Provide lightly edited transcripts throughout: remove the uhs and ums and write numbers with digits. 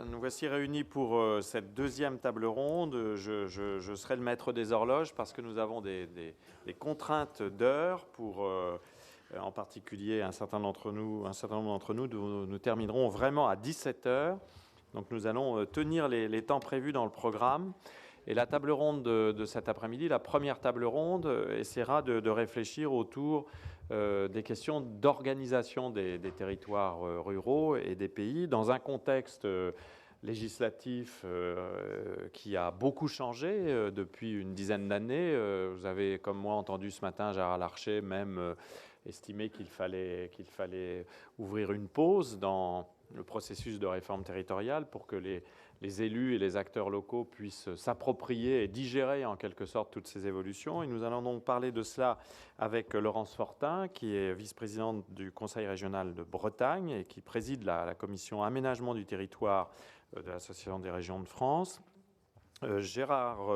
Nous voici réunis pour cette deuxième table ronde. Je serai le maître des horloges parce que nous avons des contraintes d'heures pour, en particulier, un certain nombre d'entre nous, nous terminerons vraiment à 17 heures. Donc nous allons tenir les temps prévus dans le programme. Et la table ronde de cet après-midi, la première table ronde, essaiera de réfléchir autour des questions d'organisation des territoires ruraux et des pays dans un contexte législatif qui a beaucoup changé depuis une dizaine d'années. Vous avez, comme moi, entendu ce matin Gérard Larcher même estimer qu'il fallait ouvrir une pause dans le processus de réforme territoriale pour que les élus et les acteurs locaux puissent s'approprier et digérer en quelque sorte toutes ces évolutions. Et nous allons donc parler de cela avec Laurence Fortin, qui est vice-présidente du Conseil régional de Bretagne et qui préside la commission aménagement du territoire de l'Association des régions de France. Gérard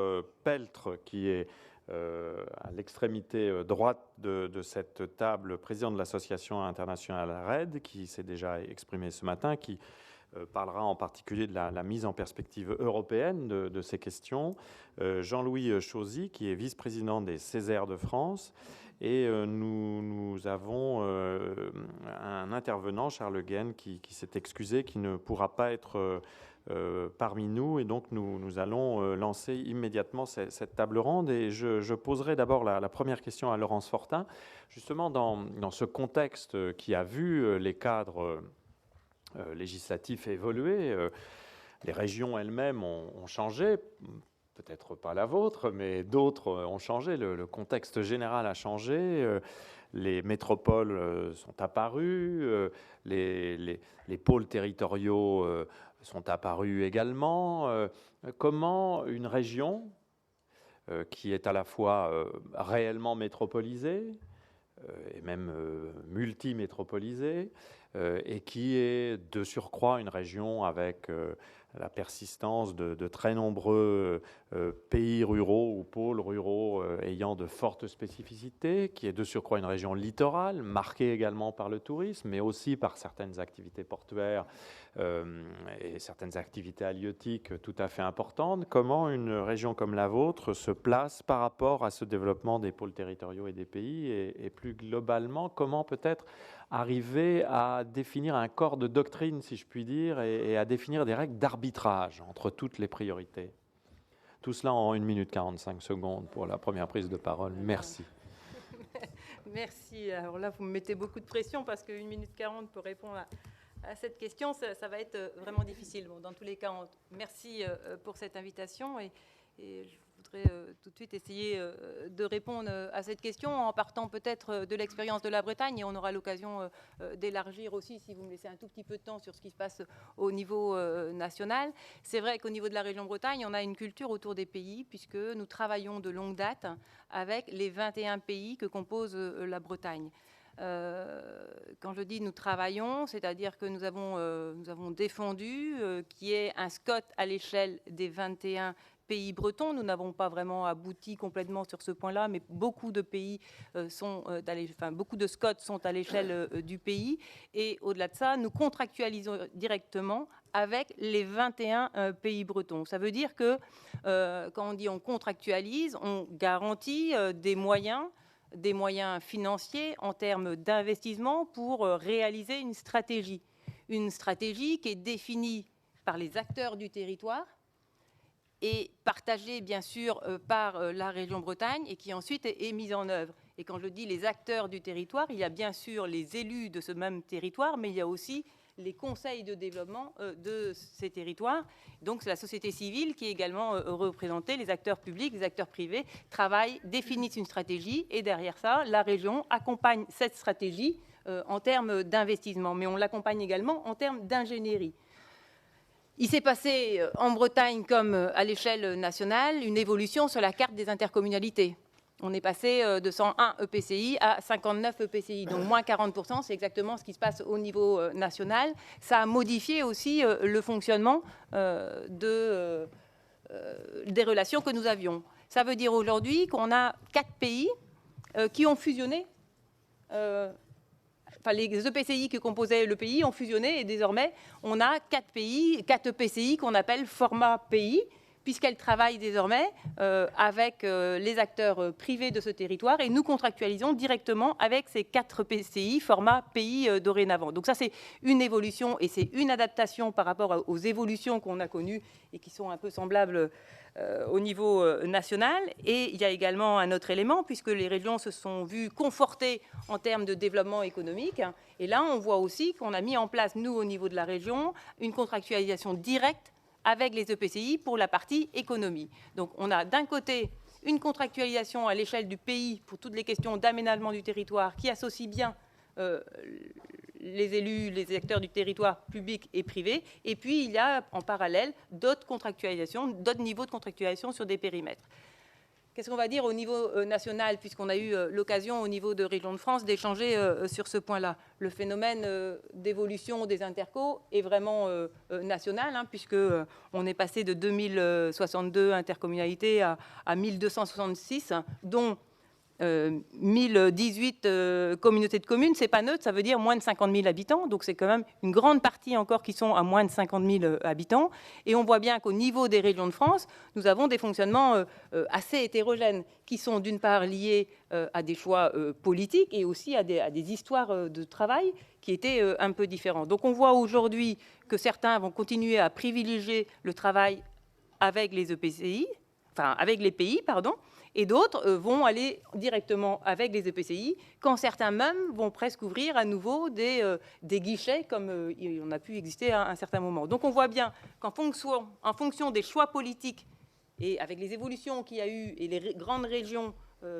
Peltre, qui est à l'extrémité droite de cette table, président de l'association internationale RED, qui s'est déjà exprimé ce matin, qui parlera en particulier de la mise en perspective européenne de ces questions. Jean-Louis Chauzy, qui est vice-président des Césaires de France. Et nous avons un intervenant, Charles Guenne, qui s'est excusé, qui ne pourra pas être parmi nous. Et donc, nous allons lancer immédiatement cette table ronde. Et je poserai d'abord la première question à Laurence Fortin. Justement, dans ce contexte qui a vu les cadres législatifs évoluer, les régions elles-mêmes ont changé, peut-être pas la vôtre, mais d'autres ont changé, le contexte général a changé, les métropoles sont apparues, les pôles territoriaux sont apparus également. Comment une région qui est à la fois réellement métropolisée et même multimétropolisée, et qui est de surcroît une région avec la persistance de très nombreux pays ruraux ou pôles ruraux ayant de fortes spécificités, qui est de surcroît une région littorale, marquée également par le tourisme, mais aussi par certaines activités portuaires et certaines activités halieutiques tout à fait importantes. Comment une région comme la vôtre se place par rapport à ce développement des pôles territoriaux et des pays, et plus globalement, comment peut-être arriver à définir un corps de doctrine, si je puis dire, et à définir des règles d'arbitrage entre toutes les priorités. Tout cela en 1 minute 45 secondes pour la première prise de parole. Merci. Merci. Alors là, vous me mettez beaucoup de pression parce que 1 minute 40 pour répondre à cette question, ça va être vraiment difficile. Bon, dans tous les cas, merci pour cette invitation et je voudrais tout de suite essayer de répondre à cette question en partant peut-être de l'expérience de la Bretagne, et on aura l'occasion d'élargir aussi, si vous me laissez un tout petit peu de temps, sur ce qui se passe au niveau national. C'est vrai qu'au niveau de la région Bretagne, on a une culture autour des pays, puisque nous travaillons de longue date avec les 21 pays que compose la Bretagne. Quand je dis nous travaillons, c'est-à-dire que nous avons défendu qu'il y ait un SCOT à l'échelle des 21 pays bretons. Nous n'avons pas vraiment abouti complètement sur ce point-là, mais beaucoup de pays beaucoup de SCOT sont à l'échelle du pays. Et au-delà de ça, nous contractualisons directement avec les 21 pays bretons. Ça veut dire que quand on dit on contractualise, on garantit des moyens financiers en termes d'investissement pour réaliser une stratégie qui est définie par les acteurs du territoire et partagée bien sûr par la région Bretagne, et qui ensuite est mise en œuvre. Et quand je dis les acteurs du territoire, il y a bien sûr les élus de ce même territoire, mais il y a aussi les conseils de développement de ces territoires. Donc c'est la société civile qui est également représentée, les acteurs publics, les acteurs privés travaillent, définissent une stratégie, et derrière ça, la région accompagne cette stratégie en termes d'investissement, mais on l'accompagne également en termes d'ingénierie. Il s'est passé en Bretagne comme à l'échelle nationale une évolution sur la carte des intercommunalités. On est passé de 101 EPCI à 59 EPCI, donc moins 40%, c'est exactement ce qui se passe au niveau national. Ça a modifié aussi le fonctionnement des relations que nous avions. Ça veut dire aujourd'hui qu'on a 4 pays qui ont fusionné les EPCI qui composaient le pays ont fusionné et désormais, on a 4 EPCI qu'on appelle format pays, puisqu'elles travaillent désormais avec les acteurs privés de ce territoire et nous contractualisons directement avec ces 4 PCI, format pays dorénavant. Donc ça, c'est une évolution et c'est une adaptation par rapport aux évolutions qu'on a connues et qui sont un peu semblables au niveau national. Et il y a également un autre élément, puisque les régions se sont vues confortées en termes de développement économique. Et là, on voit aussi qu'on a mis en place, nous, au niveau de la région, une contractualisation directe avec les EPCI pour la partie économie. Donc on a d'un côté une contractualisation à l'échelle du pays pour toutes les questions d'aménagement du territoire qui associe bien les élus, les acteurs du territoire public et privé. Et puis il y a en parallèle d'autres contractualisations, d'autres niveaux de contractualisation sur des périmètres. Qu'est-ce qu'on va dire au niveau national, puisqu'on a eu l'occasion au niveau de Région de France d'échanger sur ce point-là. Le phénomène d'évolution des intercos est vraiment national, hein, puisqu'on est passé de 2062 intercommunalités à 1266, dont 1018 communautés de communes. C'est pas neutre, ça veut dire moins de 50 000 habitants. Donc c'est quand même une grande partie encore qui sont à moins de 50 000 habitants. Et on voit bien qu'au niveau des régions de France, nous avons des fonctionnements assez hétérogènes qui sont d'une part liés à des choix politiques et aussi à des histoires de travail qui étaient un peu différents. Donc on voit aujourd'hui que certains vont continuer à privilégier le travail avec les EPCI, enfin avec les pays, pardon, et d'autres vont aller directement avec les EPCI, quand certains même vont presque ouvrir à nouveau des guichets, comme on a pu exister à un certain moment. Donc on voit bien qu'en fonction des choix politiques, et avec les évolutions qu'il y a eu, et les grandes régions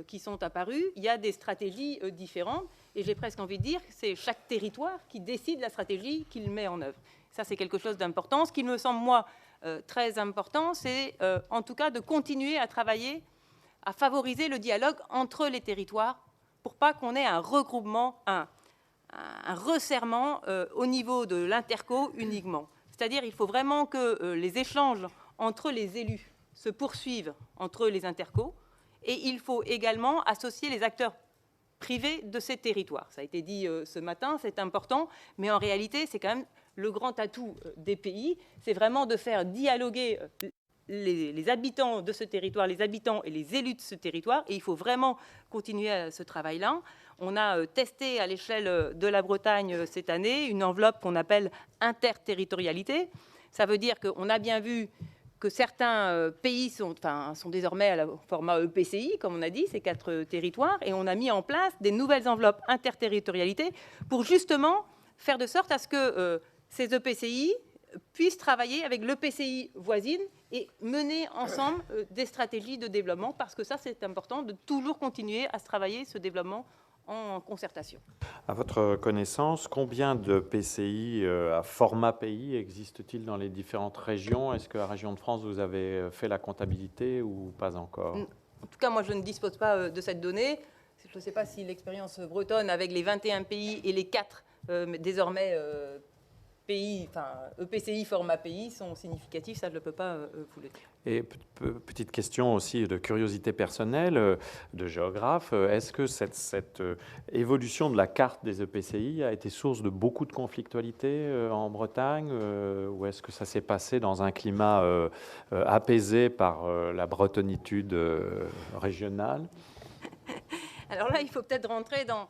qui sont apparues, il y a des stratégies différentes, et j'ai presque envie de dire que c'est chaque territoire qui décide la stratégie qu'il met en œuvre. Ça, c'est quelque chose d'important. Ce qui me semble, moi, très important, c'est en tout cas de continuer à travailler à favoriser le dialogue entre les territoires pour pas qu'on ait un regroupement, un resserrement au niveau de l'interco uniquement. C'est-à-dire il faut vraiment que les échanges entre les élus se poursuivent entre les intercos et il faut également associer les acteurs privés de ces territoires. Ça a été dit ce matin, c'est important, mais en réalité, c'est quand même le grand atout des pays, c'est vraiment de faire dialoguer les habitants de ce territoire, les habitants et les élus de ce territoire, et il faut vraiment continuer à ce travail-là. On a testé à l'échelle de la Bretagne cette année une enveloppe qu'on appelle interterritorialité. Ça veut dire qu'on a bien vu que certains pays sont désormais à la format EPCI, comme on a dit, ces 4 territoires, et on a mis en place des nouvelles enveloppes interterritorialité pour justement faire de sorte à ce que ces EPCI puissent travailler avec l'EPCI voisine et mener ensemble des stratégies de développement, parce que ça, c'est important de toujours continuer à se travailler ce développement en concertation. À votre connaissance, combien de PCI à format pays existe-t-il dans les différentes régions? Est-ce que la région de France, vous avez fait la comptabilité ou pas encore? En tout cas, moi, je ne dispose pas de cette donnée. Je ne sais pas si l'expérience bretonne, avec les 21 pays et les 4 désormais pays, EPCI format pays, sont significatifs, ça je ne peux pas vous le dire. Et petite question aussi de curiosité personnelle, de géographe, est-ce que cette évolution de la carte des EPCI a été source de beaucoup de conflictualité en Bretagne, ou est-ce que ça s'est passé dans un climat apaisé par la bretonitude régionale? Alors là, il faut peut-être rentrer dans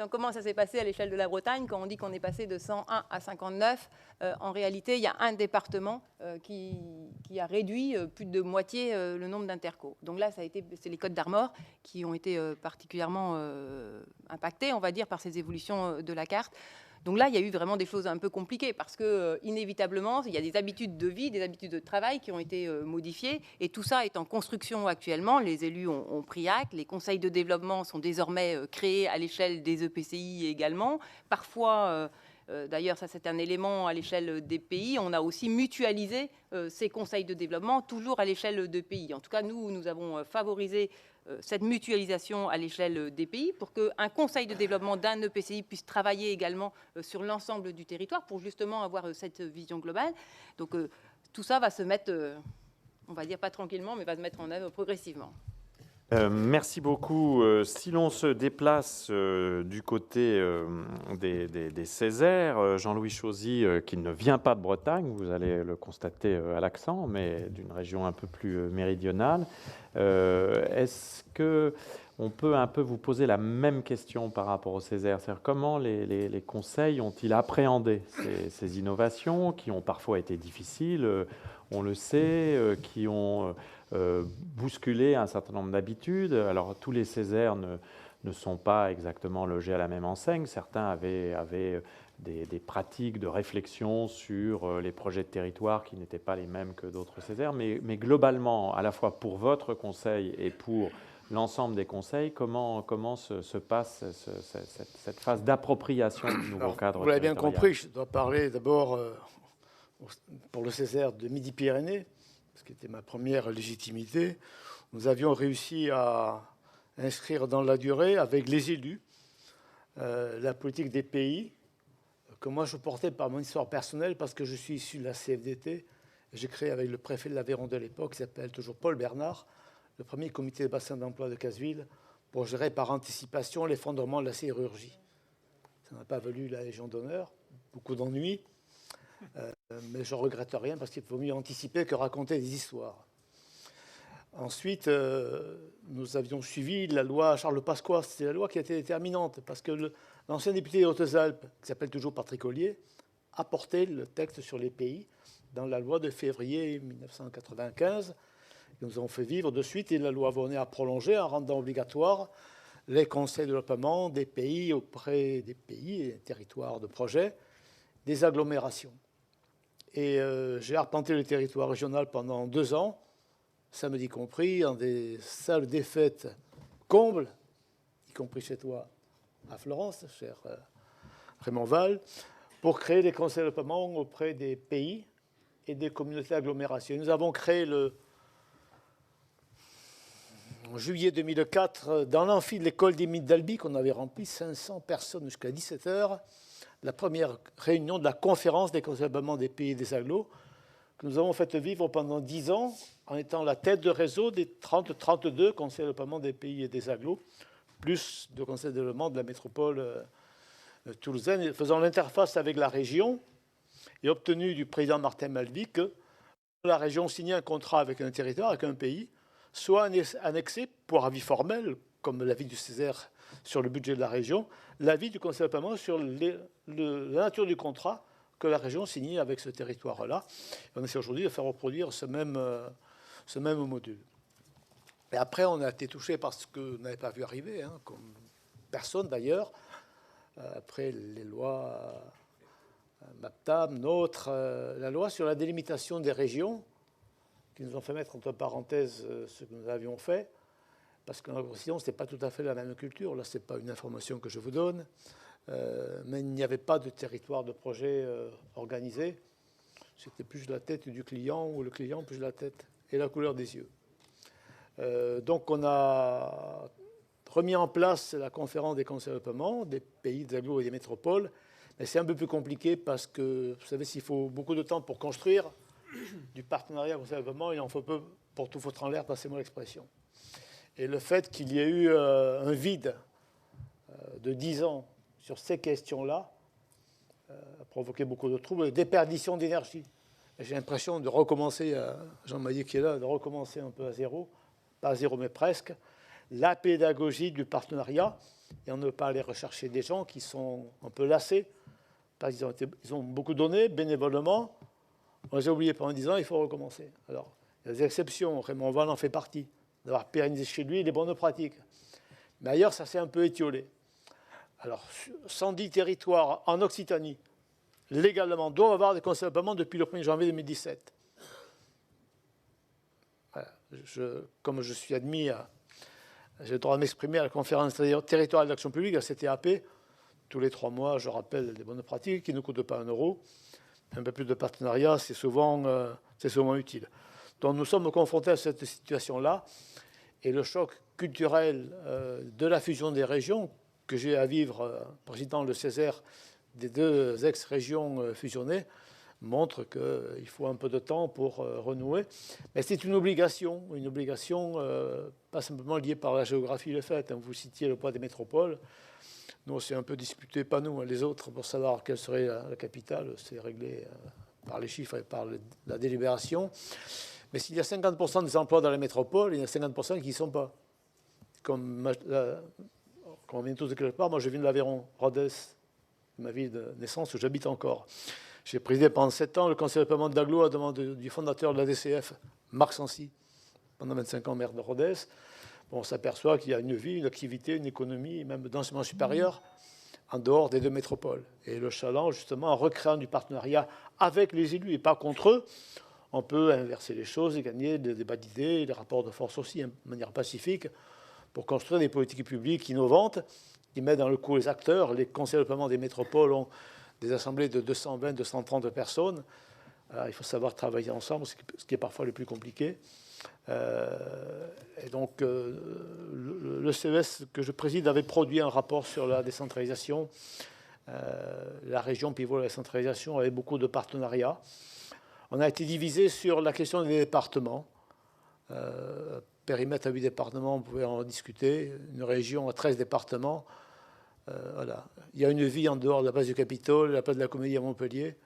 comment ça s'est passé à l'échelle de la Bretagne. Quand on dit qu'on est passé de 101 à 59, en réalité, il y a un département qui a réduit plus de moitié le nombre d'intercos. Donc là, c'est les Côtes d'Armor qui ont été particulièrement impactés, on va dire, par ces évolutions de la carte. Donc là, il y a eu vraiment des choses un peu compliquées parce que, inévitablement, il y a des habitudes de vie, des habitudes de travail qui ont été modifiées. Et tout ça est en construction actuellement. Les élus ont pris acte. Les conseils de développement sont désormais créés à l'échelle des EPCI également. Parfois, d'ailleurs, ça c'est un élément à l'échelle des pays. On a aussi mutualisé ces conseils de développement, toujours à l'échelle des pays. En tout cas, nous avons favorisé cette mutualisation à l'échelle des pays pour qu'un conseil de développement d'un EPCI puisse travailler également sur l'ensemble du territoire pour justement avoir cette vision globale. Donc tout ça va se mettre, on va dire pas tranquillement, mais va se mettre en œuvre progressivement. Merci beaucoup. Si l'on se déplace du côté des Césaires, Jean-Louis Chauzy, qui ne vient pas de Bretagne, vous allez le constater à l'accent, mais d'une région un peu plus méridionale, est-ce que on peut un peu vous poser la même question par rapport aux Césaires? C'est-à-dire comment les conseils ont-ils appréhendé ces innovations qui ont parfois été difficiles, on le sait, qui ont bousculé un certain nombre d'habitudes. Alors tous les Césaires ne sont pas exactement logés à la même enseigne. Certains avaient des pratiques de réflexion sur les projets de territoire qui n'étaient pas les mêmes que d'autres Césaires. Mais globalement, à la fois pour votre conseil et pour l'ensemble des conseils, comment se passe cette phase d'appropriation du nouveau cadre territorial? Vous l'avez bien compris, je dois parler d'abord pour le Césaire de Midi-Pyrénées, ce qui était ma première légitimité. Nous avions réussi à inscrire dans la durée, avec les élus, la politique des pays, que moi je portais par mon histoire personnelle, parce que je suis issu de la CFDT. J'ai créé avec le préfet de l'Aveyron de l'époque, qui s'appelle toujours Paul Bernard, le premier comité de bassin d'emploi de Casseville, pour gérer par anticipation l'effondrement de la sidérurgie. Ça n'a pas valu la Légion d'honneur, beaucoup d'ennuis, mais je ne regrette rien parce qu'il faut mieux anticiper que raconter des histoires. Ensuite, nous avions suivi la loi Charles Pasqua. C'était la loi qui a été déterminante parce que l'ancien député des Hautes-Alpes, qui s'appelle toujours Patrick Ollier, a porté le texte sur les pays dans la loi de février 1995. Nous avons fait vivre de suite et la loi Vonnet a prolongé en rendant obligatoire les conseils de développement des pays auprès des pays et territoires de projet, des agglomérations. Et j'ai arpenté le territoire régional pendant 2 ans, samedi compris, dans des salles des fêtes combles, y compris chez toi à Florence, cher Raymond Val, pour créer des conseils de développement auprès des pays et des communautés agglomérations. Nous avons créé en juillet 2004, dans l'amphi de l'école des Mythes d'Albi, qu'on avait rempli 500 personnes jusqu'à 17h, la première réunion de la conférence des conseils de développement des pays et des agglos, que nous avons fait vivre pendant 10 ans, en étant la tête de réseau des 30-32 conseils de développement des pays et des agglos, plus de conseils de développement de la métropole toulousaine, faisant l'interface avec la région, et obtenu du président Martin Malvy que la région signait un contrat avec un territoire, avec un pays, soit annexé pour avis formel, comme l'avis du Césaire sur le budget de la région, l'avis du conseil de développement sur la nature du contrat que la région signait avec ce territoire-là. On essaie aujourd'hui de faire reproduire ce même module. Et après, on a été touché par ce que n'avait pas vu arriver, hein, comme personne d'ailleurs, après les lois MAPTAM, NOTRe, la loi sur la délimitation des régions, qui nous ont fait mettre entre parenthèses ce que nous avions fait, parce que sinon, ce n'était pas tout à fait la même culture. Là, ce n'est pas une information que je vous donne, mais il n'y avait pas de territoire de projet organisé. C'était plus la tête du client, ou le client plus la tête et la couleur des yeux. Donc, on a remis en place la conférence des conseils de développement des pays, des agglos et des métropoles. Mais c'est un peu plus compliqué parce que, vous savez, s'il faut beaucoup de temps pour construire du partenariat conseil de développement, il en faut peu pour tout foutre en l'air, passez-moi l'expression. Et le fait qu'il y ait eu un vide de 10 ans sur ces questions-là a provoqué beaucoup de troubles, des déperditions d'énergie. J'ai l'impression de recommencer, Jean Maillet qui est là, de recommencer un peu à zéro, pas à zéro mais presque, la pédagogie du partenariat, et on ne veut pas aller rechercher des gens qui sont un peu lassés, parce qu'ils ont beaucoup donné bénévolement. On les a oubliés pendant 10 ans, il faut recommencer. Alors, il y a des exceptions, Raymond Val en fait partie, d'avoir pérennisé chez lui les bonnes pratiques. Mais ailleurs, ça s'est un peu étiolé. Alors, 110 territoires en Occitanie, légalement, doivent avoir des conseils de développement depuis le 1er janvier 2017. Voilà. Comme je suis admis, j'ai le droit de m'exprimer à la conférence territoriale d'action publique, la CTAP. Tous les 3 mois, je rappelle les bonnes pratiques qui ne coûtent pas 1 euro. Un peu plus de partenariat, c'est souvent utile. Donc nous sommes confrontés à cette situation-là. Et le choc culturel de la fusion des régions, que j'ai à vivre, président le Césaire des 2 ex-régions fusionnées, montre qu'il faut un peu de temps pour renouer. Mais c'est une obligation pas simplement liée par la géographie le fait. Vous citiez le poids des métropoles. Nous, c'est un peu disputé, pas nous, les autres, pour savoir quelle serait la capitale. C'est réglé par les chiffres et par la délibération. Mais s'il y a 50% des emplois dans la métropole, il y en a 50% qui n'y sont pas. Comme on vient tous de quelque part, moi je viens de l'Aveyron, Rodez, ma ville de naissance où j'habite encore. J'ai présidé pendant 7 ans le conseil de département d'Aglo à demande du fondateur de la DCF, Marc Sancy, pendant 25 ans maire de Rodez. Bon, on s'aperçoit qu'il y a une vie, une activité, une économie, même d'enseignement supérieur, en dehors des deux métropoles. Et le challenge, justement, en recréant du partenariat avec les élus et pas contre eux, on peut inverser les choses et gagner des débats d'idées, des rapports de force aussi, de manière pacifique, pour construire des politiques publiques innovantes qui mettent dans le coup les acteurs. Les conseils de développement des métropoles ont des assemblées de 220, 230 personnes. Alors, il faut savoir travailler ensemble, ce qui est parfois le plus compliqué. Et donc, le CES que je préside avait produit un rapport sur la décentralisation. La région pivot de la décentralisation avait beaucoup de partenariats. On a été divisé sur la question des départements. Périmètre à 8 départements, on pouvait en discuter. Une région à 13 départements. Voilà. Il y a une vie en dehors de la place du Capitole, la place de la Comédie à Montpellier.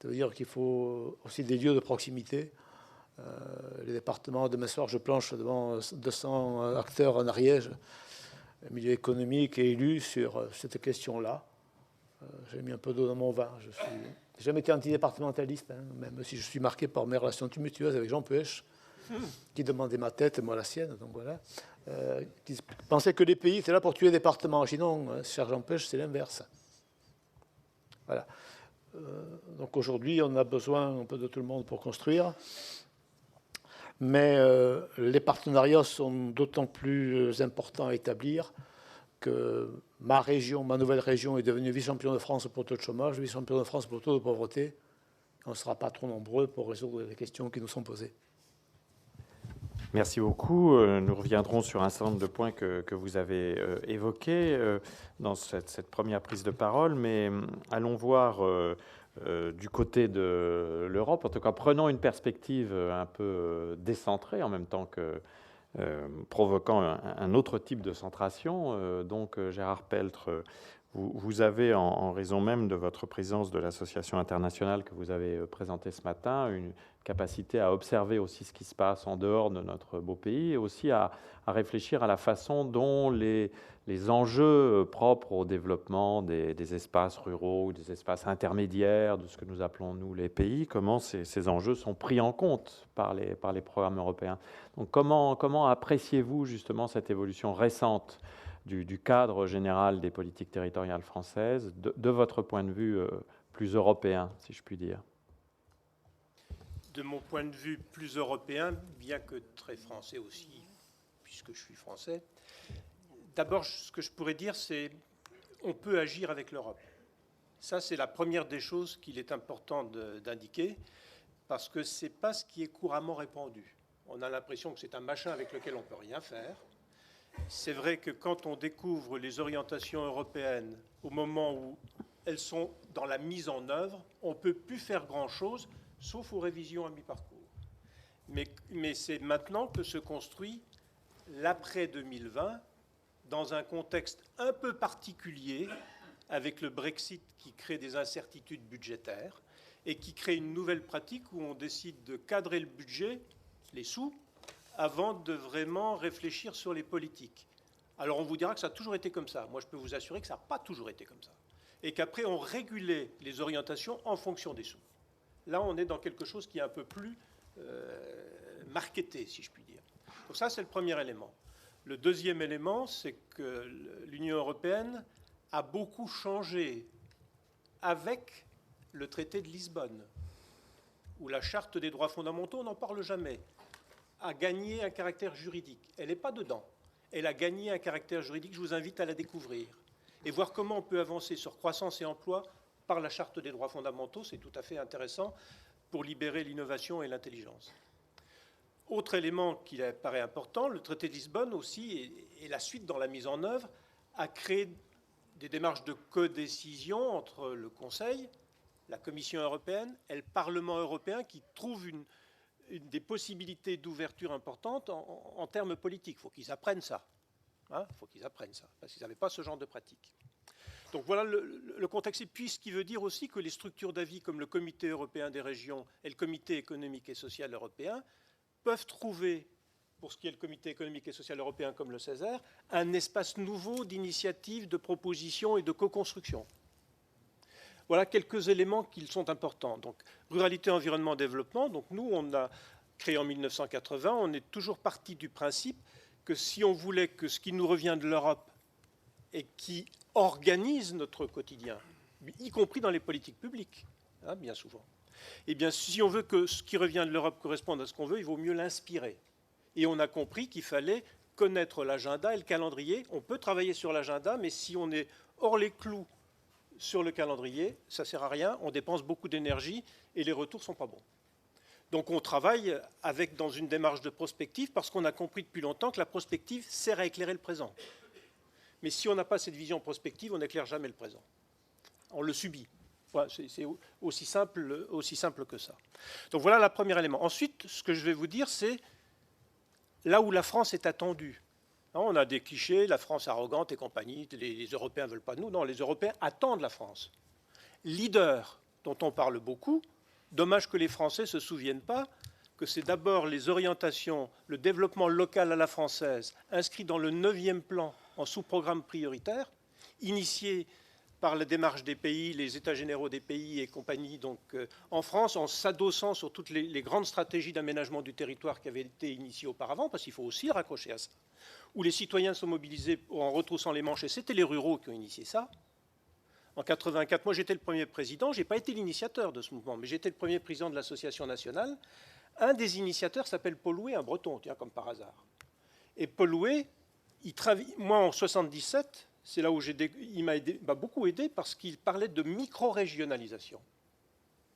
Ça veut dire qu'il faut aussi des lieux de proximité. Les départements, demain soir, je planche devant 200 acteurs en Ariège, milieu économique et élus, sur cette question-là. J'ai mis un peu d'eau dans mon vin. Je n'ai jamais été antidépartementaliste, même si je suis marqué par mes relations tumultueuses avec Jean Puech, qui demandait ma tête et moi la sienne. Donc voilà. Qui pensait que les pays étaient là pour tuer les départements. Je dis non, cher Jean Puech, c'est l'inverse. Voilà. Donc aujourd'hui, on a besoin un peu de tout le monde pour construire. Mais les partenariats sont d'autant plus importants à établir que ma région, ma nouvelle région, est devenue vice-champion de France pour le taux de chômage, vice-champion de France pour le taux de pauvreté. On ne sera pas trop nombreux pour résoudre les questions qui nous sont posées. Merci beaucoup. Nous reviendrons sur un certain nombre de points que vous avez évoqués dans cette première prise de parole, mais allons voir du côté de l'Europe. En tout cas, prenons une perspective un peu décentrée en même temps que provoquant un autre type de centration. Donc, Gérard Peltre, vous avez, en raison même de votre présence de l'association internationale que vous avez présentée ce matin, une capacité à observer aussi ce qui se passe en dehors de notre beau pays et aussi à réfléchir à la façon dont les enjeux propres au développement des espaces ruraux ou des espaces intermédiaires de ce que nous appelons, nous, les pays, comment ces enjeux sont pris en compte par les programmes européens. Donc, comment appréciez-vous justement cette évolution récente du cadre général des politiques territoriales françaises, de votre point de vue plus européen, si je puis dire? De mon point de vue plus européen, bien que très français aussi, puisque je suis français, d'abord, ce que je pourrais dire, c'est qu'on peut agir avec l'Europe. Ça, c'est la première des choses qu'il est important d'indiquer, parce que ce n'est pas ce qui est couramment répandu. On a l'impression que c'est un machin avec lequel on ne peut rien faire. C'est vrai que quand on découvre les orientations européennes au moment où elles sont dans la mise en œuvre, on ne peut plus faire grand-chose, sauf aux révisions à mi-parcours. Mais c'est maintenant que se construit l'après 2020, dans un contexte un peu particulier, avec le Brexit qui crée des incertitudes budgétaires et qui crée une nouvelle pratique où on décide de cadrer le budget, les sous, avant de vraiment réfléchir sur les politiques. Alors on vous dira que ça a toujours été comme ça. Moi, je peux vous assurer que ça n'a pas toujours été comme ça. Et qu'après, on régulait les orientations en fonction des sous. Là, on est dans quelque chose qui est un peu plus marketé, si je puis dire. Donc ça, c'est le premier élément. Le deuxième élément, c'est que l'Union européenne a beaucoup changé avec le traité de Lisbonne, où la charte des droits fondamentaux, on n'en parle jamais, a gagné un caractère juridique. Elle n'est pas dedans. Elle a gagné un caractère juridique. Je vous invite à la découvrir et voir comment on peut avancer sur croissance et emploi par la charte des droits fondamentaux. C'est tout à fait intéressant pour libérer l'innovation et l'intelligence. Autre élément qui paraît important, le traité de Lisbonne aussi, et la suite dans la mise en œuvre, a créé des démarches de codécision entre le Conseil la Commission européenne et le Parlement européen qui trouvent des possibilités d'ouverture importantes en termes politiques. Il faut qu'ils apprennent ça. Il faut qu'ils apprennent ça, parce qu'ils n'avaient pas ce genre de pratique. Donc voilà le contexte. Et puis ce qui veut dire aussi que les structures d'avis comme le Comité européen des régions et le Comité économique et social européen peuvent trouver, pour ce qui est le Comité économique et social européen comme le Césaire, un espace nouveau d'initiative, de proposition et de co-construction. Voilà quelques éléments qui sont importants. Donc, ruralité, environnement, développement. Donc, nous, on a créé en 1980. On est toujours parti du principe que si on voulait que ce qui nous revient de l'Europe et qui organise notre quotidien, y compris dans les politiques publiques, bien souvent, eh bien, si on veut que ce qui revient de l'Europe corresponde à ce qu'on veut, il vaut mieux l'inspirer. Et on a compris qu'il fallait connaître l'agenda et le calendrier. On peut travailler sur l'agenda, mais si on est hors les clous sur le calendrier, ça ne sert à rien, on dépense beaucoup d'énergie et les retours ne sont pas bons. Donc on travaille dans une démarche de prospective parce qu'on a compris depuis longtemps que la prospective sert à éclairer le présent. Mais si on n'a pas cette vision prospective, on n'éclaire jamais le présent. On le subit. Voilà, c'est aussi simple que ça. Donc voilà le premier élément. Ensuite, ce que je vais vous dire, c'est là où la France est attendue. On a des clichés, la France arrogante et compagnie, les Européens ne veulent pas de nous. Non, les Européens attendent la France. Leader, dont on parle beaucoup, dommage que les Français ne se souviennent pas que c'est d'abord les orientations, le développement local à la française, inscrit dans le 9e plan en sous-programme prioritaire, initié par la démarche des pays, les états généraux des pays et compagnie, donc en France, en s'adossant sur toutes les grandes stratégies d'aménagement du territoire qui avaient été initiées auparavant, parce qu'il faut aussi raccrocher à ça, où les citoyens sont mobilisés en retroussant les manches, et c'était les ruraux qui ont initié ça. En 1984, moi j'étais le premier président, je n'ai pas été l'initiateur de ce mouvement, mais j'étais le premier président de l'association nationale. Un des initiateurs s'appelle Paul Houet, un breton, tiens, comme par hasard. Et Paul Houet, moi en 1977, c'est là où il m'a beaucoup aidé parce qu'il parlait de micro-régionalisation.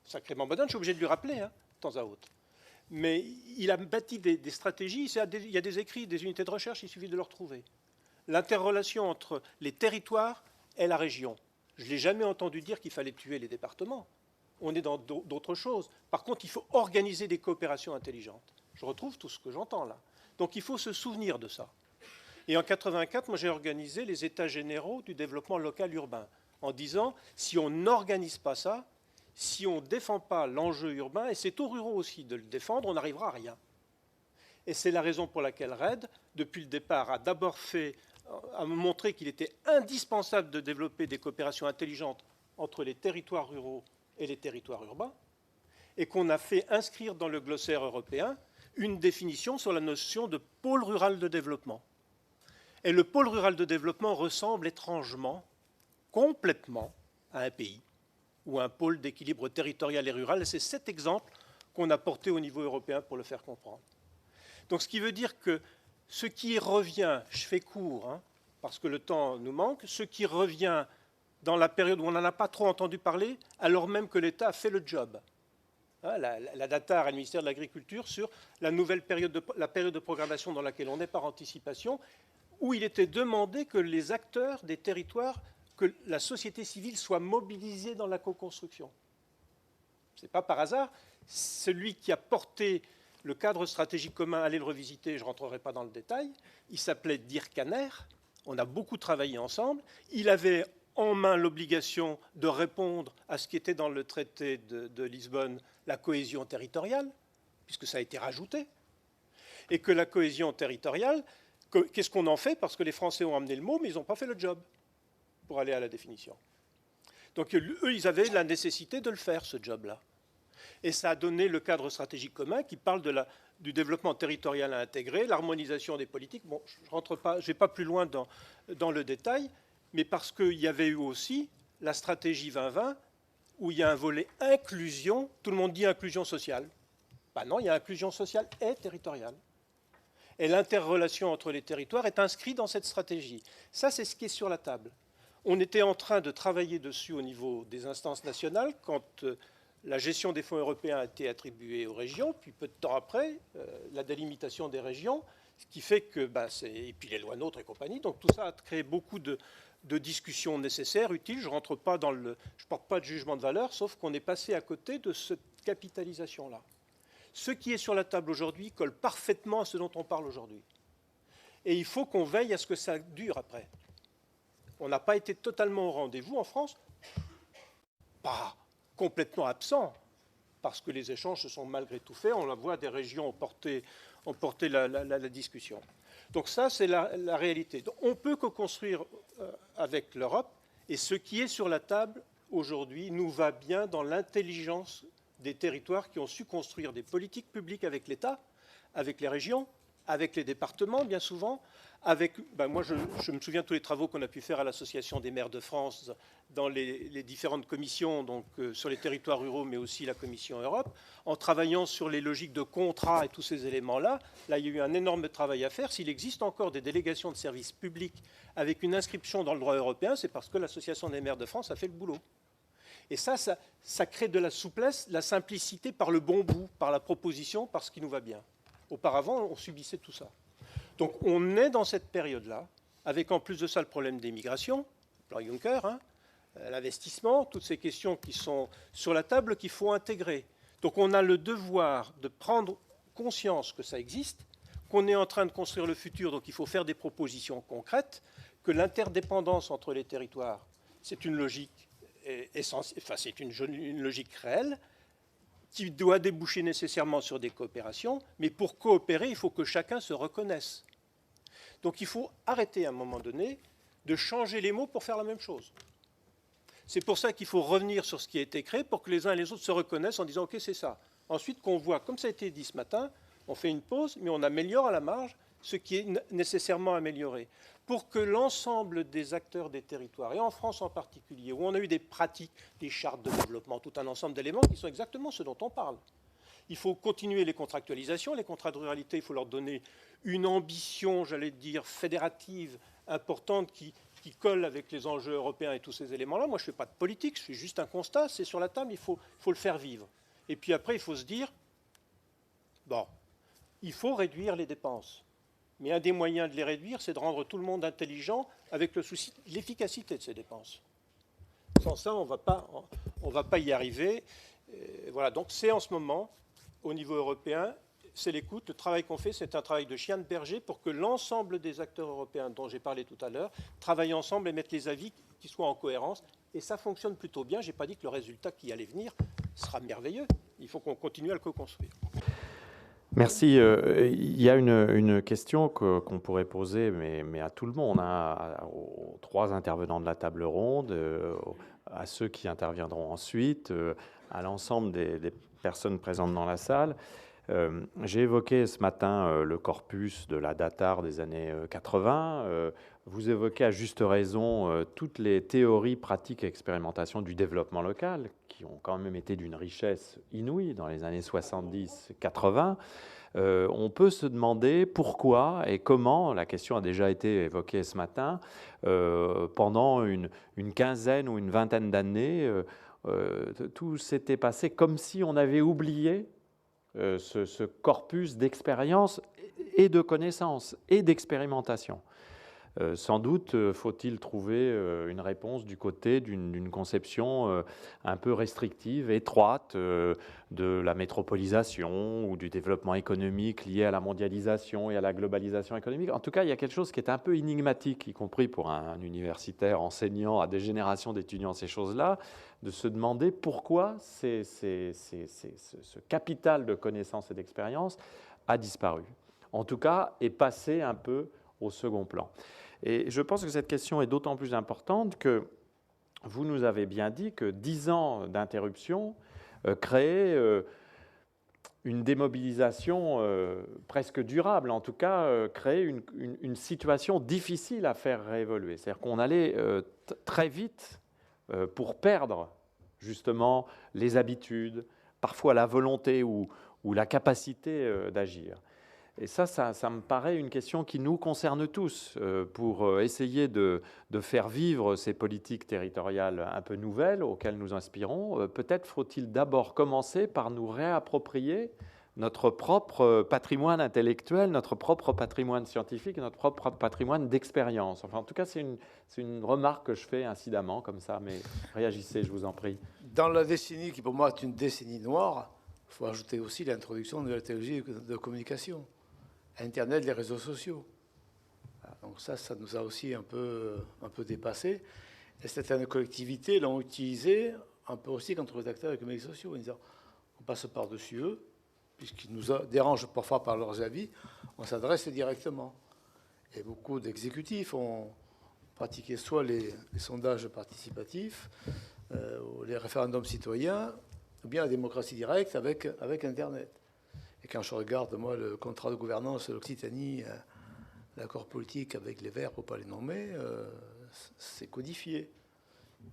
Sacrément moderne, je suis obligé de lui rappeler, de temps à autre. Mais il a bâti des stratégies, il y a des écrits, des unités de recherche, il suffit de les retrouver. L'interrelation entre les territoires et la région. Je ne l'ai jamais entendu dire qu'il fallait tuer les départements. On est dans d'autres choses. Par contre, il faut organiser des coopérations intelligentes. Je retrouve tout ce que j'entends là. Donc il faut se souvenir de ça. Et en 1984, moi j'ai organisé les États généraux du développement local urbain, en disant, si on n'organise pas ça, si on ne défend pas l'enjeu urbain, et c'est aux ruraux aussi de le défendre, on n'arrivera à rien. Et c'est la raison pour laquelle RED, depuis le départ, a d'abord montré qu'il était indispensable de développer des coopérations intelligentes entre les territoires ruraux et les territoires urbains, et qu'on a fait inscrire dans le glossaire européen une définition sur la notion de pôle rural de développement. Et le pôle rural de développement ressemble étrangement, complètement, à un pays, ou un pôle d'équilibre territorial et rural. Et c'est cet exemple qu'on a porté au niveau européen pour le faire comprendre. Donc ce qui veut dire que ce qui revient, je fais court, parce que le temps nous manque, ce qui revient dans la période où on n'en a pas trop entendu parler, alors même que l'État a fait le job. La DATAR et le ministère de l'Agriculture sur la nouvelle période la période de programmation dans laquelle on est par anticipation, où il était demandé que les acteurs des territoires, que la société civile soit mobilisée dans la co-construction. Ce n'est pas par hasard. Celui qui a porté le cadre stratégique commun, allez le revisiter, je ne rentrerai pas dans le détail, il s'appelait Dirk Kanner. On a beaucoup travaillé ensemble. Il avait en main l'obligation de répondre à ce qui était dans le traité de Lisbonne, la cohésion territoriale, puisque ça a été rajouté. Et que la cohésion territoriale, qu'est-ce qu'on en fait? Parce que les Français ont amené le mot, mais ils n'ont pas fait le job pour aller à la définition. Donc eux, ils avaient la nécessité de le faire, ce job-là. Et ça a donné le cadre stratégique commun qui parle du développement territorial à intégrer, l'harmonisation des politiques. Bon, je ne vais pas plus loin dans le détail, mais parce qu'il y avait eu aussi la stratégie 2020, où il y a un volet inclusion. Tout le monde dit inclusion sociale. Ben non, il y a inclusion sociale et territoriale. Et l'interrelation entre les territoires est inscrite dans cette stratégie. Ça, c'est ce qui est sur la table. On était en train de travailler dessus au niveau des instances nationales quand la gestion des fonds européens a été attribuée aux régions, puis peu de temps après, la délimitation des régions, ce qui fait que, et puis les lois NOTRe et compagnie, donc tout ça a créé beaucoup de de discussions nécessaires, utiles. Je ne porte pas de jugement de valeur, sauf qu'on est passé à côté de cette capitalisation-là. Ce qui est sur la table aujourd'hui colle parfaitement à ce dont on parle aujourd'hui. Et il faut qu'on veille à ce que ça dure après. On n'a pas été totalement au rendez-vous en France, pas complètement absent, parce que les échanges se sont malgré tout faits. On la voit, des régions ont porté la discussion. Donc ça, c'est la réalité. Donc, on ne peut que construire avec l'Europe, et ce qui est sur la table aujourd'hui nous va bien dans l'intelligence des territoires qui ont su construire des politiques publiques avec l'État, avec les régions, avec les départements, bien souvent. Moi, je me souviens de tous les travaux qu'on a pu faire à l'Association des maires de France dans les différentes commissions, donc sur les territoires ruraux, mais aussi la Commission Europe, en travaillant sur les logiques de contrat et tous ces éléments-là. Là, il y a eu un énorme travail à faire. S'il existe encore des délégations de services publics avec une inscription dans le droit européen, c'est parce que l'Association des maires de France a fait le boulot. Et ça crée de la souplesse, de la simplicité par le bon bout, par la proposition, par ce qui nous va bien. Auparavant, on subissait tout ça. Donc on est dans cette période-là, avec en plus de ça le problème des migrations, le plan Juncker, l'investissement, toutes ces questions qui sont sur la table qu'il faut intégrer. Donc on a le devoir de prendre conscience que ça existe, qu'on est en train de construire le futur, donc il faut faire des propositions concrètes, que l'interdépendance entre les territoires, c'est une logique c'est une logique réelle, qui doit déboucher nécessairement sur des coopérations, mais pour coopérer, il faut que chacun se reconnaisse. Donc il faut arrêter à un moment donné de changer les mots pour faire la même chose. C'est pour ça qu'il faut revenir sur ce qui a été créé pour que les uns et les autres se reconnaissent en disant « Ok, c'est ça ». Ensuite, qu'on voit, comme ça a été dit ce matin, on fait une pause, mais on améliore à la marge ce qui est nécessairement amélioré. Pour que l'ensemble des acteurs des territoires, et en France en particulier, où on a eu des pratiques, des chartes de développement, tout un ensemble d'éléments qui sont exactement ce dont on parle. Il faut continuer les contractualisations. Les contrats de ruralité, il faut leur donner une ambition, j'allais dire, fédérative, importante, qui colle avec les enjeux européens et tous ces éléments-là. Moi, je ne fais pas de politique, je fais juste un constat, c'est sur la table, il faut le faire vivre. Et puis après, il faut se dire, bon, il faut réduire les dépenses. Mais un des moyens de les réduire, c'est de rendre tout le monde intelligent avec le souci de l'efficacité de ces dépenses. Sans ça, on ne va pas y arriver. Voilà, donc c'est en ce moment, au niveau européen, c'est l'écoute. Le travail qu'on fait, c'est un travail de chien de berger pour que l'ensemble des acteurs européens dont j'ai parlé tout à l'heure travaillent ensemble et mettent les avis qui soient en cohérence. Et ça fonctionne plutôt bien. Je n'ai pas dit que le résultat qui allait venir sera merveilleux. Il faut qu'on continue à le co-construire. Merci. Il y a une question qu'on pourrait poser, mais à tout le monde, aux trois intervenants de la table ronde, à ceux qui interviendront ensuite, à l'ensemble des personnes présentes dans la salle. J'ai évoqué ce matin le corpus de la DATAR des années 80. Vous évoquez à juste raison toutes les théories, pratiques et expérimentations du développement local qui ont quand même été d'une richesse inouïe dans les années 70-80. On peut se demander pourquoi et comment, la question a déjà été évoquée ce matin, pendant une quinzaine ou une vingtaine d'années, tout s'était passé comme si on avait oublié ce corpus d'expérience et de connaissances et d'expérimentation. Sans doute faut-il trouver une réponse du côté d'une conception un peu restrictive, étroite de la métropolisation ou du développement économique lié à la mondialisation et à la globalisation économique. En tout cas, il y a quelque chose qui est un peu énigmatique, y compris pour un universitaire enseignant à des générations d'étudiants ces choses-là, de se demander pourquoi ce capital de connaissances et d'expérience a disparu. En tout cas, est passé un peu au second plan. Et je pense que cette question est d'autant plus importante que vous nous avez bien dit que 10 ans d'interruption créaient une démobilisation presque durable, en tout cas créer une situation difficile à faire réévoluer. C'est-à-dire qu'on allait très vite pour perdre justement les habitudes, parfois la volonté ou la capacité d'agir. Et ça me paraît une question qui nous concerne tous pour essayer de faire vivre ces politiques territoriales un peu nouvelles auxquelles nous inspirons. Peut-être faut-il d'abord commencer par nous réapproprier notre propre patrimoine intellectuel, notre propre patrimoine scientifique, notre propre patrimoine d'expérience. Enfin, en tout cas, c'est une remarque que je fais incidemment, comme ça, mais réagissez, je vous en prie. Dans la décennie qui, pour moi, est une décennie noire, il faut ajouter aussi l'introduction de la technologie de communication, Internet, les réseaux sociaux. Donc ça nous a aussi un peu dépassé. Et certaines collectivités l'ont utilisé un peu aussi contre les acteurs économiques et sociaux, en disant on passe par-dessus eux, puisqu'ils nous dérangent parfois par leurs avis, on s'adresse directement. Et beaucoup d'exécutifs ont pratiqué soit les sondages participatifs, ou les référendums citoyens, ou bien la démocratie directe avec Internet. Et quand je regarde, moi, le contrat de gouvernance de l'Occitanie, l'accord politique avec les Verts, pour ne pas les nommer, c'est codifié.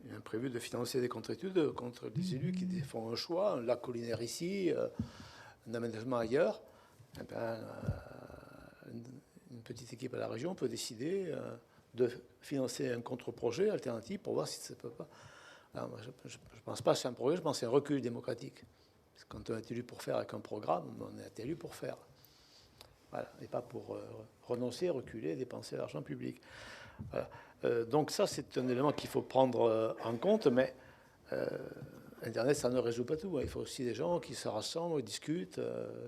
Il est prévu de financer des contre-études contre les élus qui font un choix, un lac collinaire ici, un aménagement ailleurs. Eh bien, une petite équipe à la région peut décider de financer un contre-projet alternatif pour voir si ça ne peut pas. Alors, moi, je ne pense pas que c'est un progrès, je pense que c'est un recul démocratique. Parce que quand on est élu pour faire avec un programme, on est élu pour faire. Voilà, et pas pour renoncer, reculer, dépenser l'argent public. Voilà. Donc ça, c'est un élément qu'il faut prendre en compte, mais Internet, ça ne résout pas tout. Il faut aussi des gens qui se rassemblent, discutent,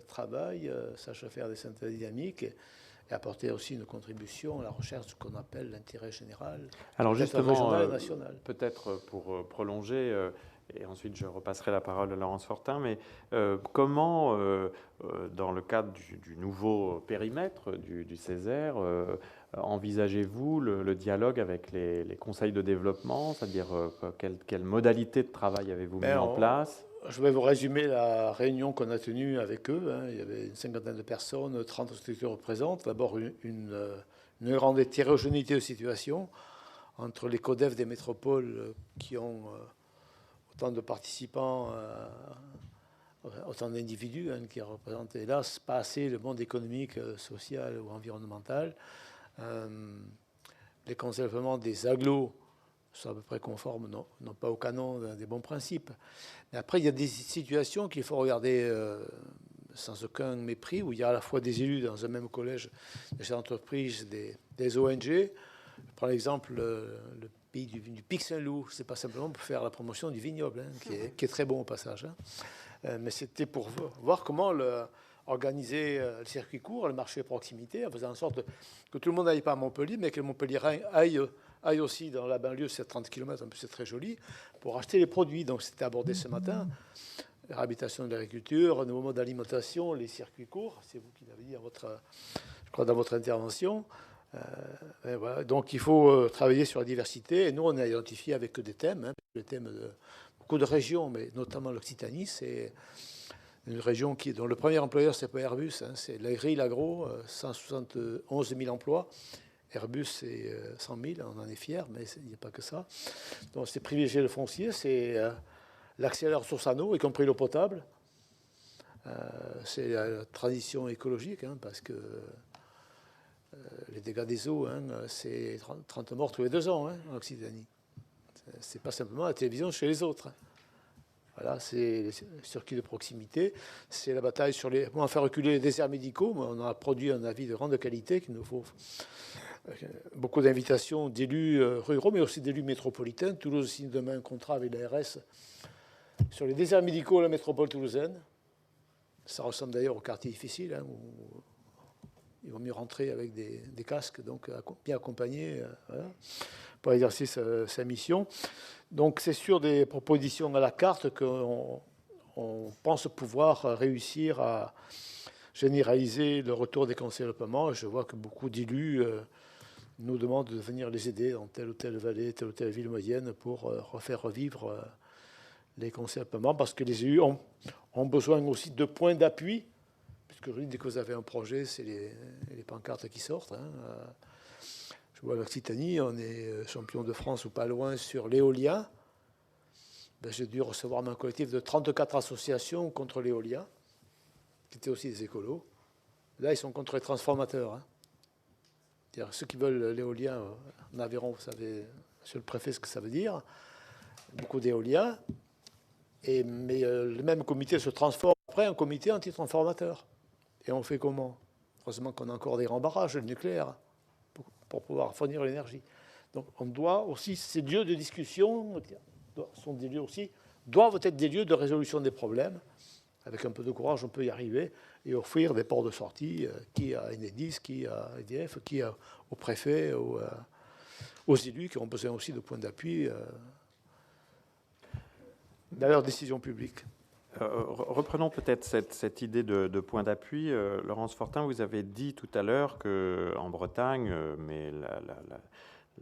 travaillent, sachent faire des synthèses dynamiques et apporter aussi une contribution à la recherche de ce qu'on appelle l'intérêt général. Alors justement, national. Peut-être pour prolonger, et ensuite je repasserai la parole à Laurence Fortin, mais comment, dans le cadre du nouveau périmètre du Césaire, envisagez-vous le dialogue avec les conseils de développement, c'est-à-dire quelle modalité de travail avez-vous mis en place? Je vais vous résumer la réunion qu'on a tenue avec eux. Il y avait une cinquantaine de personnes, 30 structures présentes. D'abord, une grande hétérogénéité de situation entre les CODEF des métropoles qui ont autant de participants, autant d'individus qui représentent, hélas, pas assez le monde économique, social ou environnemental. Les conseils de développement des agglos sont à peu près conformes, non pas au canon des bons principes. Mais après, il y a des situations qu'il faut regarder sans aucun mépris, où il y a à la fois des élus dans un même collège, des chefs d'entreprise, des ONG. Je prends l'exemple, le pays du Pic Saint-Loup. Ce n'est pas simplement pour faire la promotion du vignoble, qui est très bon au passage. Mais c'était pour voir comment organiser le circuit court, le marché de proximité, en faisant en sorte que tout le monde n'aille pas à Montpellier, mais que les Montpelliérains aille aussi dans la banlieue, c'est 30 km, en plus c'est très joli, pour acheter les produits. Donc c'était abordé ce matin, la réhabilitation de l'agriculture, le moment d'alimentation, les circuits courts, c'est vous qui l'avez dit je crois, dans votre intervention. Voilà. Donc il faut travailler sur la diversité, et nous on a identifié avec des thèmes, les thèmes de beaucoup de régions, mais notamment l'Occitanie, c'est une région dont le premier employeur, c'est pas Airbus, c'est l'Agri, l'Agro, 171 000 emplois. Airbus, c'est 100 000, on en est fiers, mais il n'y a pas que ça. Donc, c'est privilégier le foncier, c'est l'accès à la ressource en eau, y compris l'eau potable. C'est la transition écologique, parce que les dégâts des eaux, c'est 30 morts tous les 2 ans en Occitanie. C'est pas simplement la télévision chez les autres. Voilà, c'est les circuits de proximité, c'est la bataille sur comment faire reculer les déserts médicaux. On a produit un avis de grande qualité qu'il nous faut. Beaucoup d'invitations d'élus ruraux, mais aussi d'élus métropolitains. Toulouse signe demain un contrat avec l'ARS sur les déserts médicaux de la métropole toulousaine. Ça ressemble d'ailleurs au quartier difficile, où il vaut mieux rentrer avec des casques, donc bien accompagnés, voilà, pour exercer sa mission. Donc c'est sur des propositions à la carte qu'on pense pouvoir réussir à généraliser le retour des conseils de développement. Je vois que beaucoup d'élus nous demandent de venir les aider dans telle ou telle vallée, telle ou telle ville moyenne pour refaire revivre les conseils de développement, parce que les élus ont besoin aussi de points d'appui, puisque dès que vous avez un projet, c'est les pancartes qui sortent. Je vois l'Occitanie, on est champion de France ou pas loin sur l'éolien. J'ai dû recevoir un collectif de 34 associations contre l'éolien, qui étaient aussi des écolos. Là, ils sont contre les transformateurs. C'est-à-dire ceux qui veulent l'éolien en Aveyron, vous savez, monsieur le préfet, ce que ça veut dire. Beaucoup d'éoliens. Mais le même comité se transforme Après, un comité anti-transformateur. Et on fait comment? Heureusement qu'on a encore des grands barrages, le nucléaire, pour pouvoir fournir l'énergie. Donc on doit aussi, ces lieux de discussion sont des lieux aussi, doivent être des lieux de résolution des problèmes. Avec un peu de courage, on peut y arriver et offrir des ports de sortie, qui à Enedis, qui à EDF, qui au préfet, aux élus qui ont besoin aussi de points d'appui dans leurs décisions publiques. Reprenons peut-être cette idée de point d'appui. Laurence Fortin, vous avez dit tout à l'heure qu'en Bretagne, mais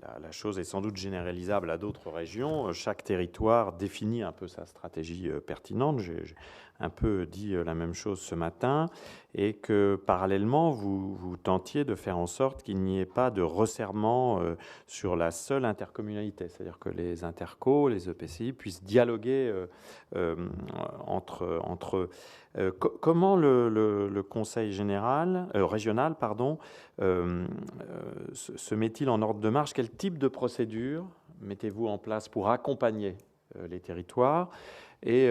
la chose est sans doute généralisable à d'autres régions, chaque territoire définit un peu sa stratégie pertinente. J'ai un peu dit la même chose ce matin, et que parallèlement, vous tentiez de faire en sorte qu'il n'y ait pas de resserrement sur la seule intercommunalité, c'est-à-dire que les intercos, les EPCI puissent dialoguer entre eux. Comment le Conseil régional se met-il en ordre de marche? Quel type de procédure mettez-vous en place pour accompagner les territoires? Et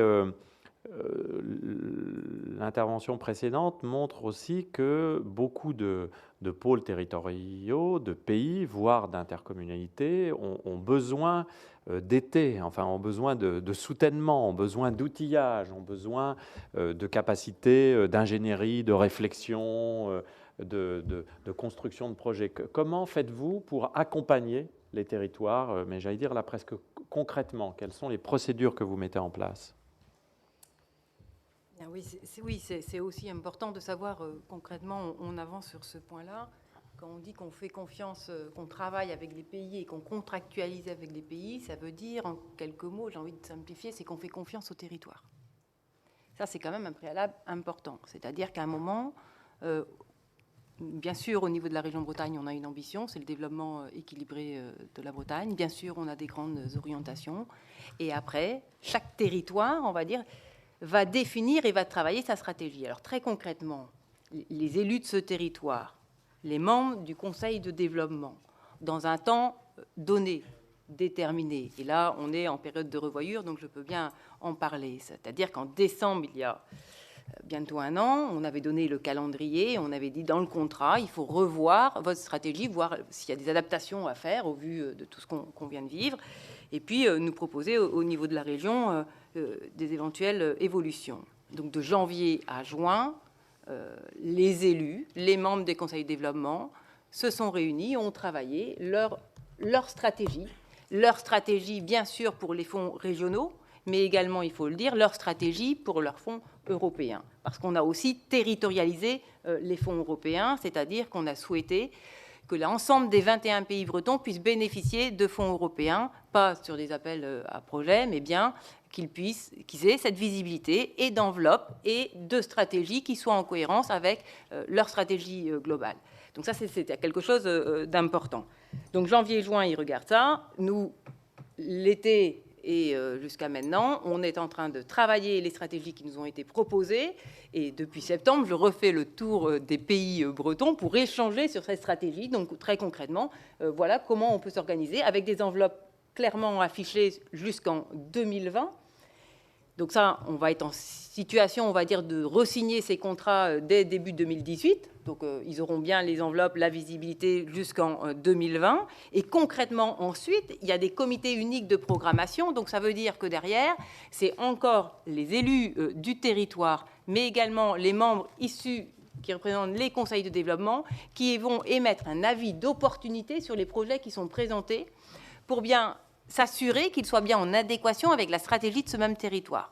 l'intervention précédente montre aussi que beaucoup de pôles territoriaux, de pays, voire d'intercommunalités, ont besoin d'été, enfin ont besoin de soutènement, ont besoin d'outillage, ont besoin de capacités d'ingénierie, de réflexion, de construction de projets. Comment faites-vous pour accompagner les territoires, mais j'allais dire là presque concrètement, quelles sont les procédures que vous mettez en place? Oui, c'est aussi important de savoir concrètement, on avance sur ce point-là. Quand on dit qu'on fait confiance, qu'on travaille avec les pays et qu'on contractualise avec les pays, ça veut dire, en quelques mots, j'ai envie de simplifier, c'est qu'on fait confiance au territoire. Ça, c'est quand même un préalable important. C'est-à-dire qu'à un moment, bien sûr, au niveau de la région Bretagne, on a une ambition, c'est le développement équilibré de la Bretagne. Bien sûr, on a des grandes orientations. Et après, chaque territoire, on va dire, va définir et va travailler sa stratégie. Alors très concrètement, les élus de ce territoire, les membres du conseil de développement, dans un temps donné, déterminé, et là on est en période de revoyure, donc je peux bien en parler, c'est-à-dire qu'en décembre, il y a bientôt un an, on avait donné le calendrier, on avait dit dans le contrat, il faut revoir votre stratégie, voir s'il y a des adaptations à faire au vu de tout ce qu'on vient de vivre, et puis nous proposer au niveau de la région des éventuelles évolutions. Donc de janvier à juin, les élus, les membres des conseils de développement se sont réunis, ont travaillé leur stratégie bien sûr pour les fonds régionaux, mais également, il faut le dire, leur stratégie pour leurs fonds européens. Parce qu'on a aussi territorialisé les fonds européens, c'est-à-dire qu'on a souhaité que l'ensemble des 21 pays bretons puissent bénéficier de fonds européens, pas sur des appels à projets, mais bien qu'ils aient cette visibilité et d'enveloppe et de stratégie qui soient en cohérence avec leur stratégie globale. Donc ça, c'est quelque chose d'important. Donc janvier-juin, ils regardent ça. Nous, l'été et jusqu'à maintenant, on est en train de travailler les stratégies qui nous ont été proposées. Et depuis septembre, je refais le tour des pays bretons pour échanger sur cette stratégie. Donc très concrètement, voilà comment on peut s'organiser avec des enveloppes clairement affichées jusqu'en 2020. Donc ça, on va être en situation, on va dire, de re-signer ces contrats dès début 2018. Donc ils auront bien les enveloppes, la visibilité jusqu'en 2020. Et concrètement, ensuite, il y a des comités uniques de programmation. Donc ça veut dire que derrière, c'est encore les élus du territoire, mais également les membres issus qui représentent les conseils de développement, qui vont émettre un avis d'opportunité sur les projets qui sont présentés pour bien s'assurer qu'ils soient bien en adéquation avec la stratégie de ce même territoire.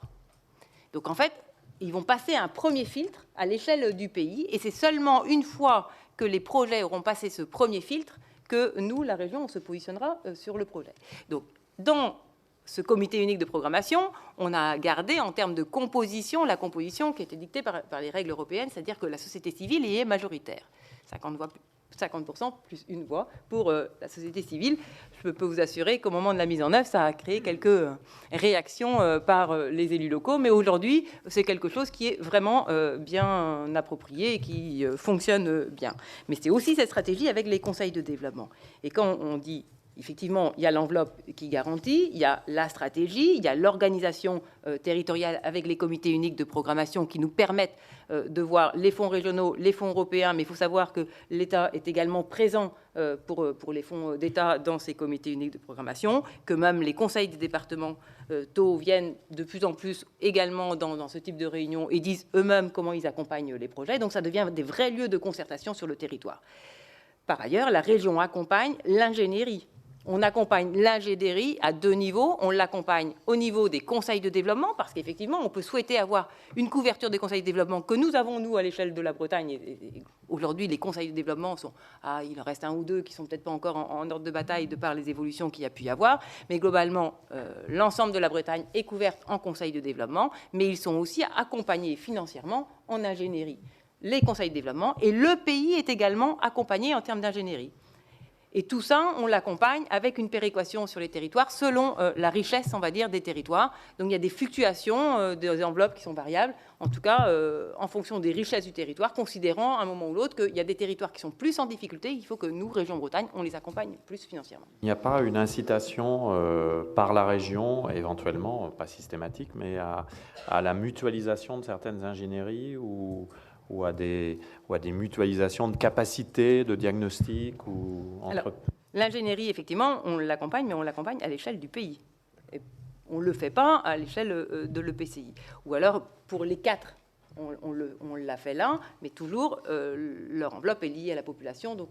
Donc en fait, ils vont passer un premier filtre à l'échelle du pays, et c'est seulement une fois que les projets auront passé ce premier filtre que nous, la région, on se positionnera sur le projet. Donc dans ce comité unique de programmation, on a gardé en termes de composition, la composition qui était dictée par les règles européennes, c'est-à-dire que la société civile y est majoritaire. 50% plus une voix pour la société civile. Je peux vous assurer qu'au moment de la mise en œuvre, ça a créé quelques réactions par les élus locaux, mais aujourd'hui, c'est quelque chose qui est vraiment bien approprié et qui fonctionne bien. Mais c'est aussi cette stratégie avec les conseils de développement. Et quand on dit effectivement, il y a l'enveloppe qui garantit, il y a la stratégie, il y a l'organisation territoriale avec les comités uniques de programmation qui nous permettent de voir les fonds régionaux, les fonds européens, mais il faut savoir que l'État est également présent pour les fonds d'État dans ces comités uniques de programmation, que même les conseils des départements viennent de plus en plus également dans ce type de réunion et disent eux-mêmes comment ils accompagnent les projets. Donc ça devient des vrais lieux de concertation sur le territoire. Par ailleurs, la région accompagne l'ingénierie. On accompagne l'ingénierie à 2 niveaux. On l'accompagne au niveau des conseils de développement, parce qu'effectivement, on peut souhaiter avoir une couverture des conseils de développement que nous avons, nous, à l'échelle de la Bretagne. Et aujourd'hui, les conseils de développement sont... il en reste 1 ou 2 qui ne sont peut-être pas encore en ordre de bataille de par les évolutions qu'il y a pu y avoir. Mais globalement, l'ensemble de la Bretagne est couverte en conseils de développement, mais ils sont aussi accompagnés financièrement en ingénierie. Les conseils de développement, et le pays est également accompagné en termes d'ingénierie. Et tout ça, on l'accompagne avec une péréquation sur les territoires selon la richesse, on va dire, des territoires. Donc il y a des fluctuations des enveloppes qui sont variables, en tout cas en fonction des richesses du territoire, considérant à un moment ou l'autre qu'il y a des territoires qui sont plus en difficulté, il faut que nous, Région Bretagne, on les accompagne plus financièrement. Il n'y a pas une incitation par la région, éventuellement, pas systématique, mais à la mutualisation de certaines ingénieries ou à des mutualisations de capacités, de diagnostic ou entre... Alors, l'ingénierie, effectivement, on l'accompagne, mais on l'accompagne à l'échelle du pays. Et on ne le fait pas à l'échelle de l'EPCI. Ou alors, pour les 4, on l'a fait là, mais toujours, leur enveloppe est liée à la population, donc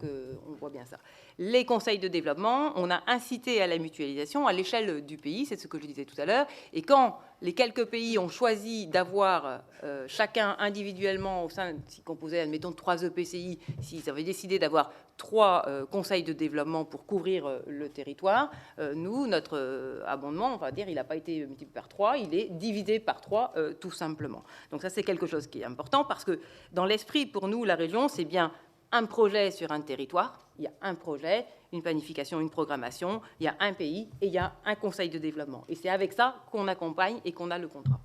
on voit bien ça. Les conseils de développement, on a incité à la mutualisation à l'échelle du pays, c'est ce que je disais tout à l'heure, et quand les quelques pays ont choisi d'avoir chacun individuellement, au sein, s'ils composaient, admettons, 3 EPCI, s'ils avaient décidé d'avoir 3 conseils de développement pour couvrir le territoire, nous, notre abondement, on va dire, il n'a pas été multiplié par 3, il est divisé par 3, tout simplement. Donc ça, c'est quelque chose qui est important, parce que dans l'esprit, pour nous, la région, c'est bien un projet sur un territoire, il y a un projet, une planification, une programmation, il y a un pays et il y a un conseil de développement. Et c'est avec ça qu'on accompagne et qu'on a le contrat.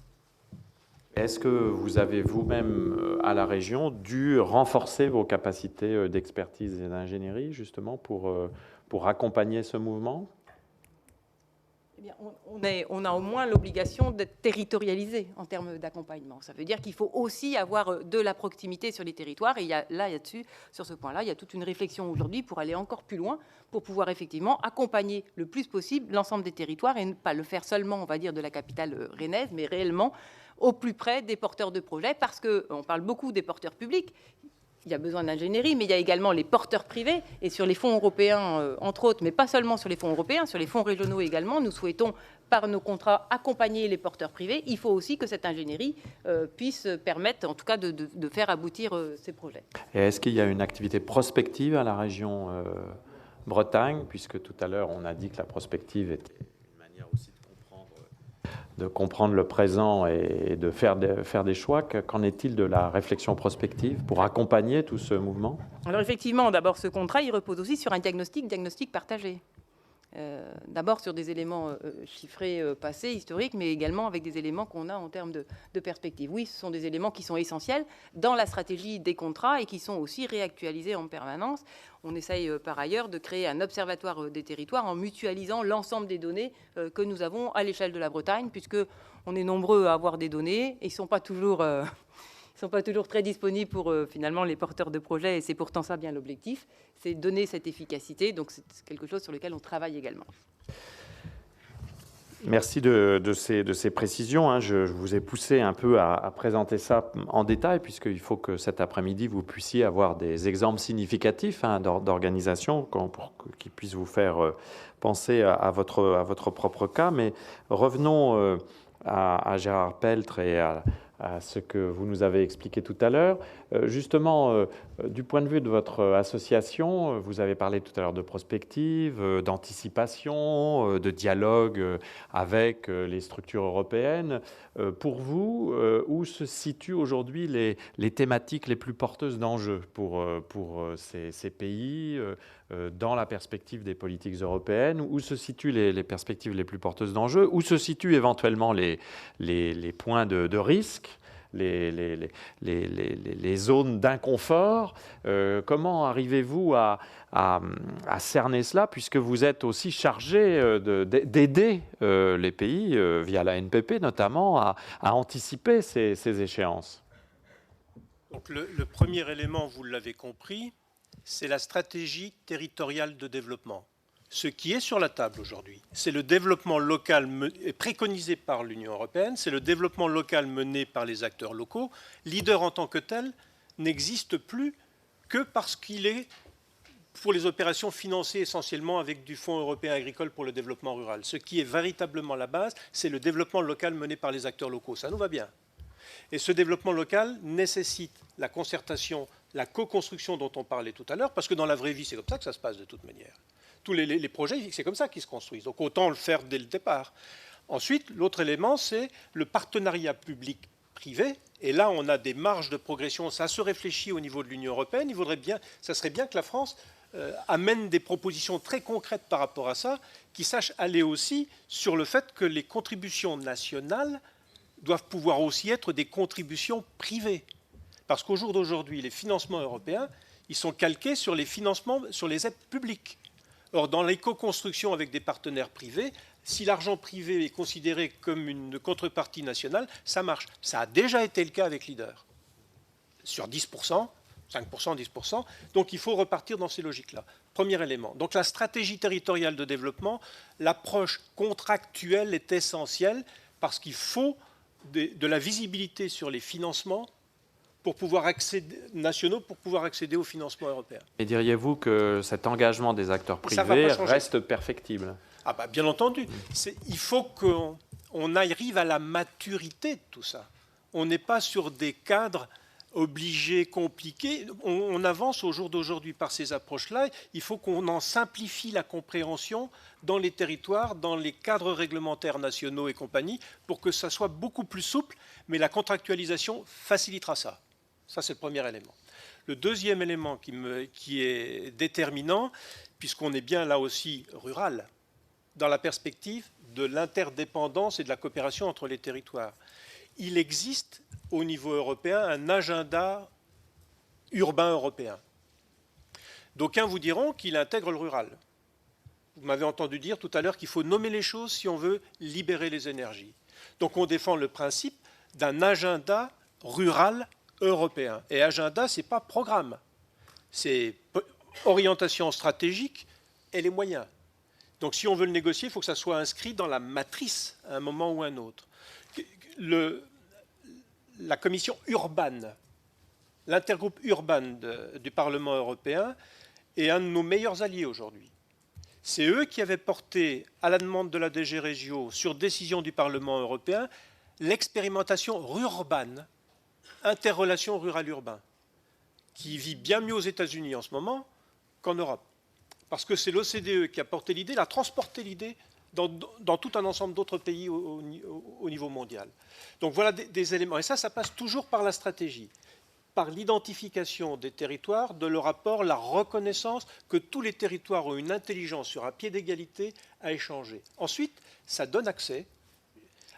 Est-ce que vous avez vous-même, à la région, dû renforcer vos capacités d'expertise et d'ingénierie, justement, pour accompagner ce mouvement ? Eh bien, on a au moins l'obligation d'être territorialisé en termes d'accompagnement. Ça veut dire qu'il faut aussi avoir de la proximité sur les territoires. Et là-dessus, sur ce point-là, il y a toute une réflexion aujourd'hui pour aller encore plus loin, pour pouvoir effectivement accompagner le plus possible l'ensemble des territoires et ne pas le faire seulement, on va dire, de la capitale rennaise, mais réellement au plus près des porteurs de projets, parce qu'on parle beaucoup des porteurs publics. Il y a besoin d'ingénierie, mais il y a également les porteurs privés. Et sur les fonds européens, entre autres, mais pas seulement sur les fonds européens, sur les fonds régionaux également, nous souhaitons, par nos contrats, accompagner les porteurs privés. Il faut aussi que cette ingénierie puisse permettre, en tout cas, de faire aboutir ces projets. Et est-ce qu'il y a une activité prospective à la région Bretagne, puisque tout à l'heure, on a dit que la prospective était une manière aussi de comprendre le présent et de faire des choix. Qu'en est-il de la réflexion prospective pour accompagner tout ce mouvement ? Alors effectivement, d'abord, ce contrat, il repose aussi sur un diagnostic partagé. D'abord sur des éléments chiffrés passés, historiques, mais également avec des éléments qu'on a en termes de perspective. Oui, ce sont des éléments qui sont essentiels dans la stratégie des contrats et qui sont aussi réactualisés en permanence. On essaye par ailleurs de créer un observatoire des territoires en mutualisant l'ensemble des données que nous avons à l'échelle de la Bretagne, puisqu'on est nombreux à avoir des données et ils ne sont pas toujours très disponibles pour finalement les porteurs de projets, et c'est pourtant ça bien l'objectif, c'est donner cette efficacité. Donc c'est quelque chose sur lequel on travaille également. Merci de ces précisions. Je vous ai poussé un peu à présenter ça en détail, puisqu'il faut que cet après-midi, vous puissiez avoir des exemples significatifs d'organisation qui puissent vous faire penser à votre propre cas. Mais revenons à Gérard Peltre et à ce que vous nous avez expliqué tout à l'heure. Justement, du point de vue de votre association, vous avez parlé tout à l'heure de prospective, d'anticipation, de dialogue avec les structures européennes. Pour vous, où se situent aujourd'hui les thématiques les plus porteuses d'enjeux pour ces pays dans la perspective des politiques européennes? Où se situent les perspectives les plus porteuses d'enjeux? Où se situent éventuellement les points de risque les zones d'inconfort. Comment arrivez-vous à cerner cela, puisque vous êtes aussi chargé d'aider les pays, via la NPP notamment, à anticiper ces échéances? Donc le premier élément, vous l'avez compris, c'est la stratégie territoriale de développement. Ce qui est sur la table aujourd'hui, c'est le développement local préconisé par l'Union européenne, c'est le développement local mené par les acteurs locaux. Leader en tant que tel n'existe plus que parce qu'il est pour les opérations financées essentiellement avec du Fonds européen agricole pour le développement rural. Ce qui est véritablement la base, c'est le développement local mené par les acteurs locaux. Ça nous va bien. Et ce développement local nécessite la concertation, la co-construction dont on parlait tout à l'heure, parce que dans la vraie vie, c'est comme ça que ça se passe de toute manière. Tous les projets, c'est comme ça qu'ils se construisent. Donc autant le faire dès le départ. Ensuite, l'autre élément, c'est le partenariat public-privé. Et là, on a des marges de progression. Ça se réfléchit au niveau de l'Union européenne. Ça serait bien que la France amène des propositions très concrètes par rapport à ça, qui sachent aller aussi sur le fait que les contributions nationales doivent pouvoir aussi être des contributions privées. Parce qu'au jour d'aujourd'hui, les financements européens, ils sont calqués sur les financements, sur les aides publiques. Or, dans l'éco-construction avec des partenaires privés, si l'argent privé est considéré comme une contrepartie nationale, ça marche. Ça a déjà été le cas avec Leader. Sur 10%, 5%, 10%. Donc, il faut repartir dans ces logiques-là. Premier élément. Donc, la stratégie territoriale de développement, l'approche contractuelle est essentielle parce qu'il faut de la visibilité sur les financements nationaux pour pouvoir accéder au financement européen. Et diriez-vous que cet engagement des acteurs privés reste perfectible? Bien entendu. Il faut qu'on arrive à la maturité de tout ça. On n'est pas sur des cadres obligés, compliqués. On avance au jour d'aujourd'hui par ces approches-là. Il faut qu'on en simplifie la compréhension dans les territoires, dans les cadres réglementaires nationaux et compagnie, pour que ça soit beaucoup plus souple, mais la contractualisation facilitera ça. Ça, c'est le premier élément. Le deuxième élément qui est déterminant, puisqu'on est bien là aussi rural, dans la perspective de l'interdépendance et de la coopération entre les territoires. Il existe au niveau européen un agenda urbain européen. D'aucuns vous diront qu'il intègre le rural. Vous m'avez entendu dire tout à l'heure qu'il faut nommer les choses si on veut libérer les énergies. Donc on défend le principe d'un agenda rural européen. Et agenda, ce n'est pas programme. C'est orientation stratégique et les moyens. Donc si on veut le négocier, il faut que ça soit inscrit dans la matrice à un moment ou à un autre. La commission Urban, l'intergroupe Urban du Parlement européen, est un de nos meilleurs alliés aujourd'hui. C'est eux qui avaient porté, à la demande de la DG Régio, sur décision du Parlement européen, l'expérimentation Rurban, interrelation rural-urbain, qui vit bien mieux aux États-Unis en ce moment qu'en Europe. Parce que c'est l'OCDE qui a porté l'idée, l'a transporté l'idée dans tout un ensemble d'autres pays au niveau mondial. Donc voilà des éléments. Et ça passe toujours par la stratégie, par l'identification des territoires, de leur apport, la reconnaissance que tous les territoires ont une intelligence sur un pied d'égalité à échanger. Ensuite, ça donne accès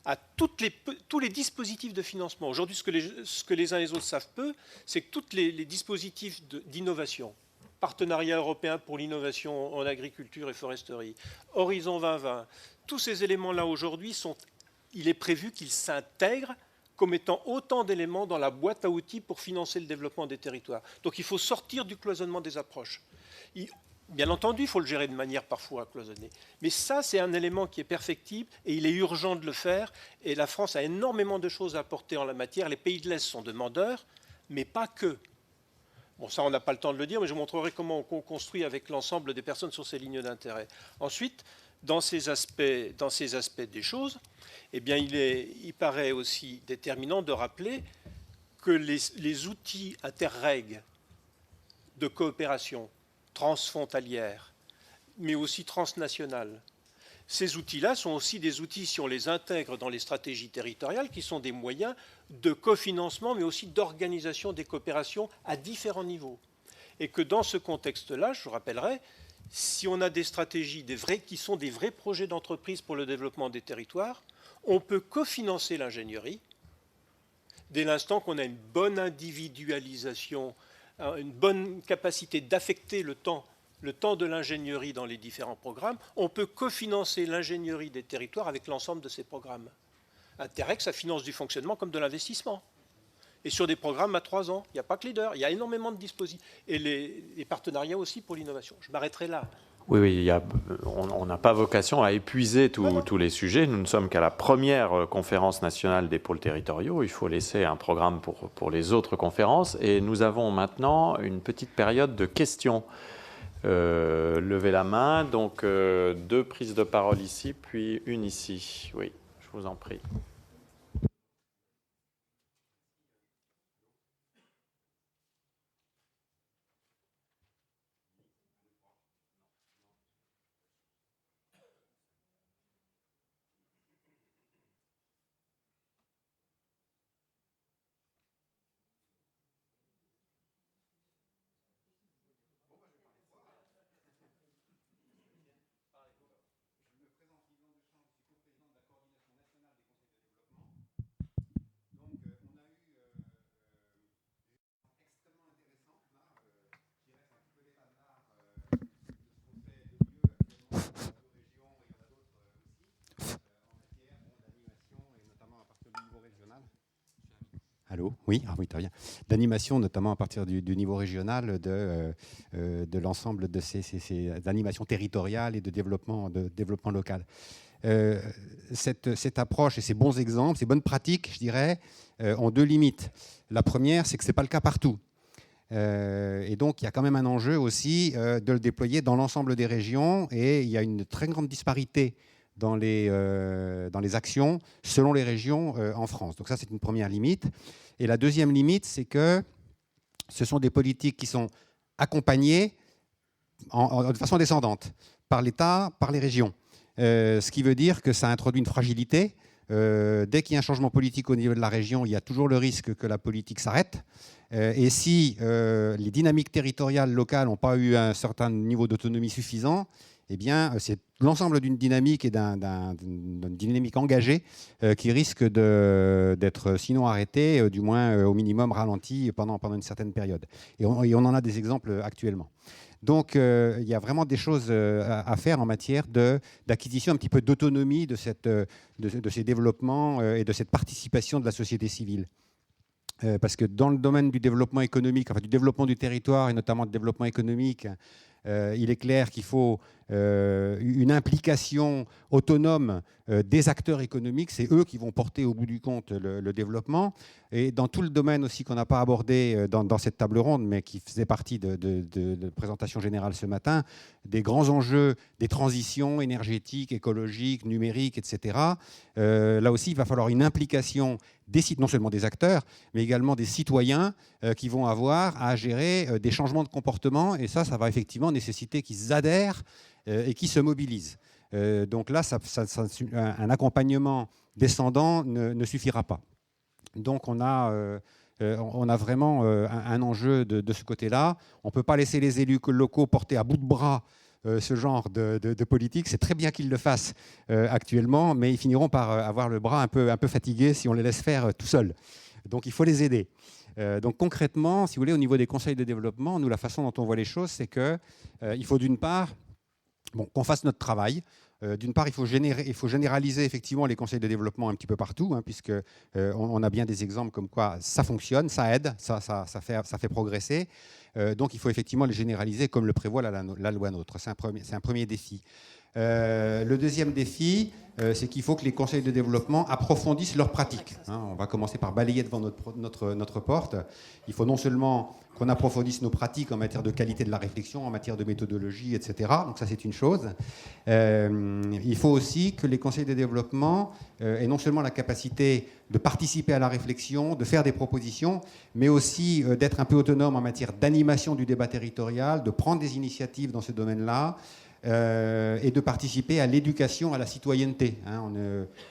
à tous les dispositifs de financement. Aujourd'hui, ce que les uns et les autres savent peu, c'est que tous les dispositifs d'innovation, Partenariat européen pour l'innovation en agriculture et foresterie, Horizon 2020, tous ces éléments-là aujourd'hui, il est prévu qu'ils s'intègrent comme étant autant d'éléments dans la boîte à outils pour financer le développement des territoires. Donc il faut sortir du cloisonnement des approches. Bien entendu, il faut le gérer de manière parfois cloisonnée. Mais ça, c'est un élément qui est perfectible et il est urgent de le faire. Et la France a énormément de choses à apporter en la matière. Les pays de l'Est sont demandeurs, mais pas que. Bon, ça, on n'a pas le temps de le dire, mais je vous montrerai comment on construit avec l'ensemble des personnes sur ces lignes d'intérêt. Ensuite, dans ces aspects des choses, eh bien, il paraît aussi déterminant de rappeler que les outils Interreg de coopération transfrontalière, mais aussi transnationale, ces outils-là sont aussi des outils, si on les intègre dans les stratégies territoriales, qui sont des moyens de cofinancement, mais aussi d'organisation des coopérations à différents niveaux. Et que dans ce contexte-là, je vous rappellerai, si on a des stratégies qui sont des vrais projets d'entreprise pour le développement des territoires, on peut cofinancer l'ingénierie, dès l'instant qu'on a une bonne individualisation, une bonne capacité d'affecter le temps de l'ingénierie dans les différents programmes, on peut cofinancer l'ingénierie des territoires avec l'ensemble de ces programmes. Interreg, ça finance du fonctionnement comme de l'investissement. Et sur des programmes à 3 ans, il n'y a pas que Leader, il y a énormément de dispositifs. Et les partenariats aussi pour l'innovation. Je m'arrêterai là. Oui, on n'a pas vocation à épuiser tous les sujets. Nous ne sommes qu'à la première conférence nationale des pôles territoriaux. Il faut laisser un programme pour les autres conférences. Et nous avons maintenant une petite période de questions. Levez la main. Donc, 2 prises de parole ici, puis une ici. Oui, je vous en prie. Allô ? Oui, très bien. D'animation, notamment à partir du niveau régional, de l'ensemble de ces animations territoriales et de développement local. Cette approche et ces bons exemples, ces bonnes pratiques, je dirais, ont 2 limites. La première, c'est que ce n'est pas le cas partout. Et donc, il y a quand même un enjeu aussi de le déployer dans l'ensemble des régions, et il y a une très grande disparité dans les actions selon les régions en France. Donc ça, c'est une première limite. Et la deuxième limite, c'est que ce sont des politiques qui sont accompagnées de façon descendante par l'État, par les régions. Ce qui veut dire que ça introduit une fragilité. Dès qu'il y a un changement politique au niveau de la région, il y a toujours le risque que la politique s'arrête. Et si les dynamiques territoriales locales n'ont pas eu un certain niveau d'autonomie suffisant, eh bien, c'est l'ensemble d'une dynamique et d'une dynamique engagée qui risque d'être sinon arrêtée, du moins au minimum ralentie pendant une certaine période. Et on en a des exemples actuellement. Donc, il y a vraiment des choses à faire en matière d'acquisition un petit peu d'autonomie de ces développements et de cette participation de la société civile. Parce que dans le domaine du développement économique, enfin du développement du territoire et notamment du développement économique, il est clair qu'il faut une implication autonome des acteurs économiques. C'est eux qui vont porter au bout du compte le développement. Et dans tout le domaine aussi qu'on n'a pas abordé dans cette table ronde, mais qui faisait partie de présentation générale ce matin, des grands enjeux des transitions énergétiques, écologiques, numériques, etc. Là aussi, il va falloir une implication non seulement des acteurs, mais également des citoyens qui vont avoir à gérer des changements de comportement. Et ça va effectivement nécessiter qu'ils adhèrent et qu'ils se mobilisent. Donc là, un accompagnement descendant ne suffira pas. Donc on a vraiment un enjeu de ce côté-là. On ne peut pas laisser les élus locaux porter à bout de bras ce genre de politique. C'est très bien qu'ils le fassent actuellement, mais ils finiront par avoir le bras un peu fatigué si on les laisse faire tout seuls. Donc il faut les aider. Donc concrètement, si vous voulez, au niveau des conseils de développement, nous, la façon dont on voit les choses, c'est qu'il faut d'une part qu'on fasse notre travail. D'une part, il faut généraliser effectivement les conseils de développement un petit peu partout, puisque on a bien des exemples comme quoi ça fonctionne, ça aide, ça fait progresser. Donc il faut effectivement les généraliser comme le prévoit la loi NOTRe. C'est un premier défi. Le deuxième défi, c'est qu'il faut que les conseils de développement approfondissent leurs pratiques. On va commencer par balayer devant notre porte. Il faut non seulement qu'on approfondisse nos pratiques en matière de qualité de la réflexion, en matière de méthodologie, etc. Donc ça, c'est une chose. Il faut aussi que les conseils de développement aient non seulement la capacité de participer à la réflexion, de faire des propositions, mais aussi d'être un peu autonome en matière d'animation du débat territorial, de prendre des initiatives dans ce domaine-là, et de participer à l'éducation, à la citoyenneté.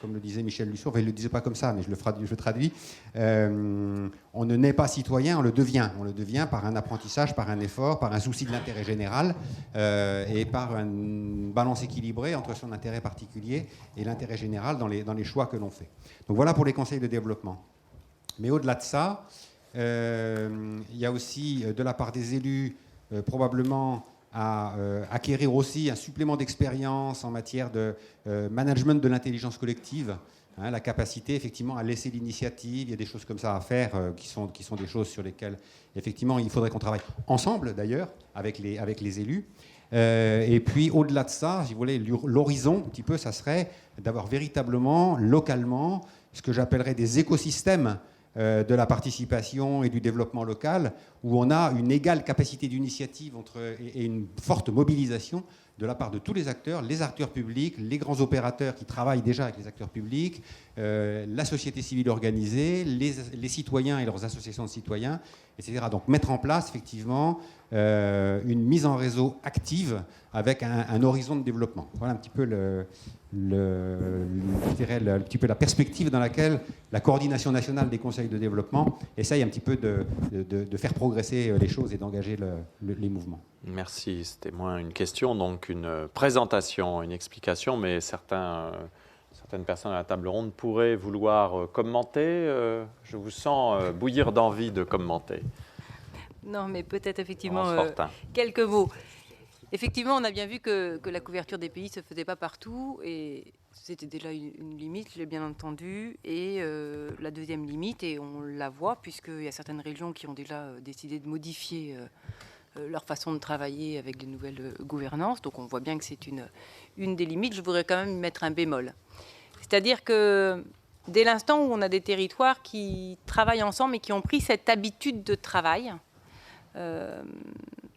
Comme le disait Michel Lusseau, enfin, il ne le disait pas comme ça, mais je le traduis. On ne naît pas citoyen, on le devient. On le devient par un apprentissage, par un effort, par un souci de l'intérêt général et par une balance équilibrée entre son intérêt particulier et l'intérêt général dans les choix que l'on fait. Donc voilà pour les conseils de développement. Mais au-delà de ça, il y a aussi de la part des élus probablement à acquérir aussi un supplément d'expérience en matière de management de l'intelligence collective. Hein, la capacité effectivement à laisser l'initiative, il y a des choses comme ça à faire qui sont des choses sur lesquelles effectivement il faudrait qu'on travaille ensemble d'ailleurs avec les élus. Et puis au-delà de ça, si vous voulez, l'horizon un petit peu, ça serait d'avoir véritablement localement ce que j'appellerais des écosystèmes de la participation et du développement local, où on a une égale capacité d'initiative et une forte mobilisation de la part de tous les acteurs publics, les grands opérateurs qui travaillent déjà avec les acteurs publics, la société civile organisée, les citoyens et leurs associations de citoyens, etc. Donc mettre en place effectivement une mise en réseau active avec un horizon de développement. Voilà un petit peu un petit peu la perspective dans laquelle la coordination nationale des conseils de développement essaye un petit peu de faire progresser les choses et d'engager les mouvements. Merci. C'était moins une question, donc une présentation, une explication, mais certaines personnes à la table ronde pourraient vouloir commenter. Je vous sens bouillir d'envie de commenter. Non, mais peut-être effectivement quelques mots. Effectivement, on a bien vu que la couverture des pays ne se faisait pas partout, et c'était déjà une limite, je l'ai bien entendu. Et la deuxième limite, et on la voit, puisqu'il y a certaines régions qui ont déjà décidé de modifier leur façon de travailler avec de nouvelles gouvernances. Donc on voit bien que c'est une des limites. Je voudrais quand même mettre un bémol. C'est-à-dire que dès l'instant où on a des territoires qui travaillent ensemble et qui ont pris cette habitude de travail,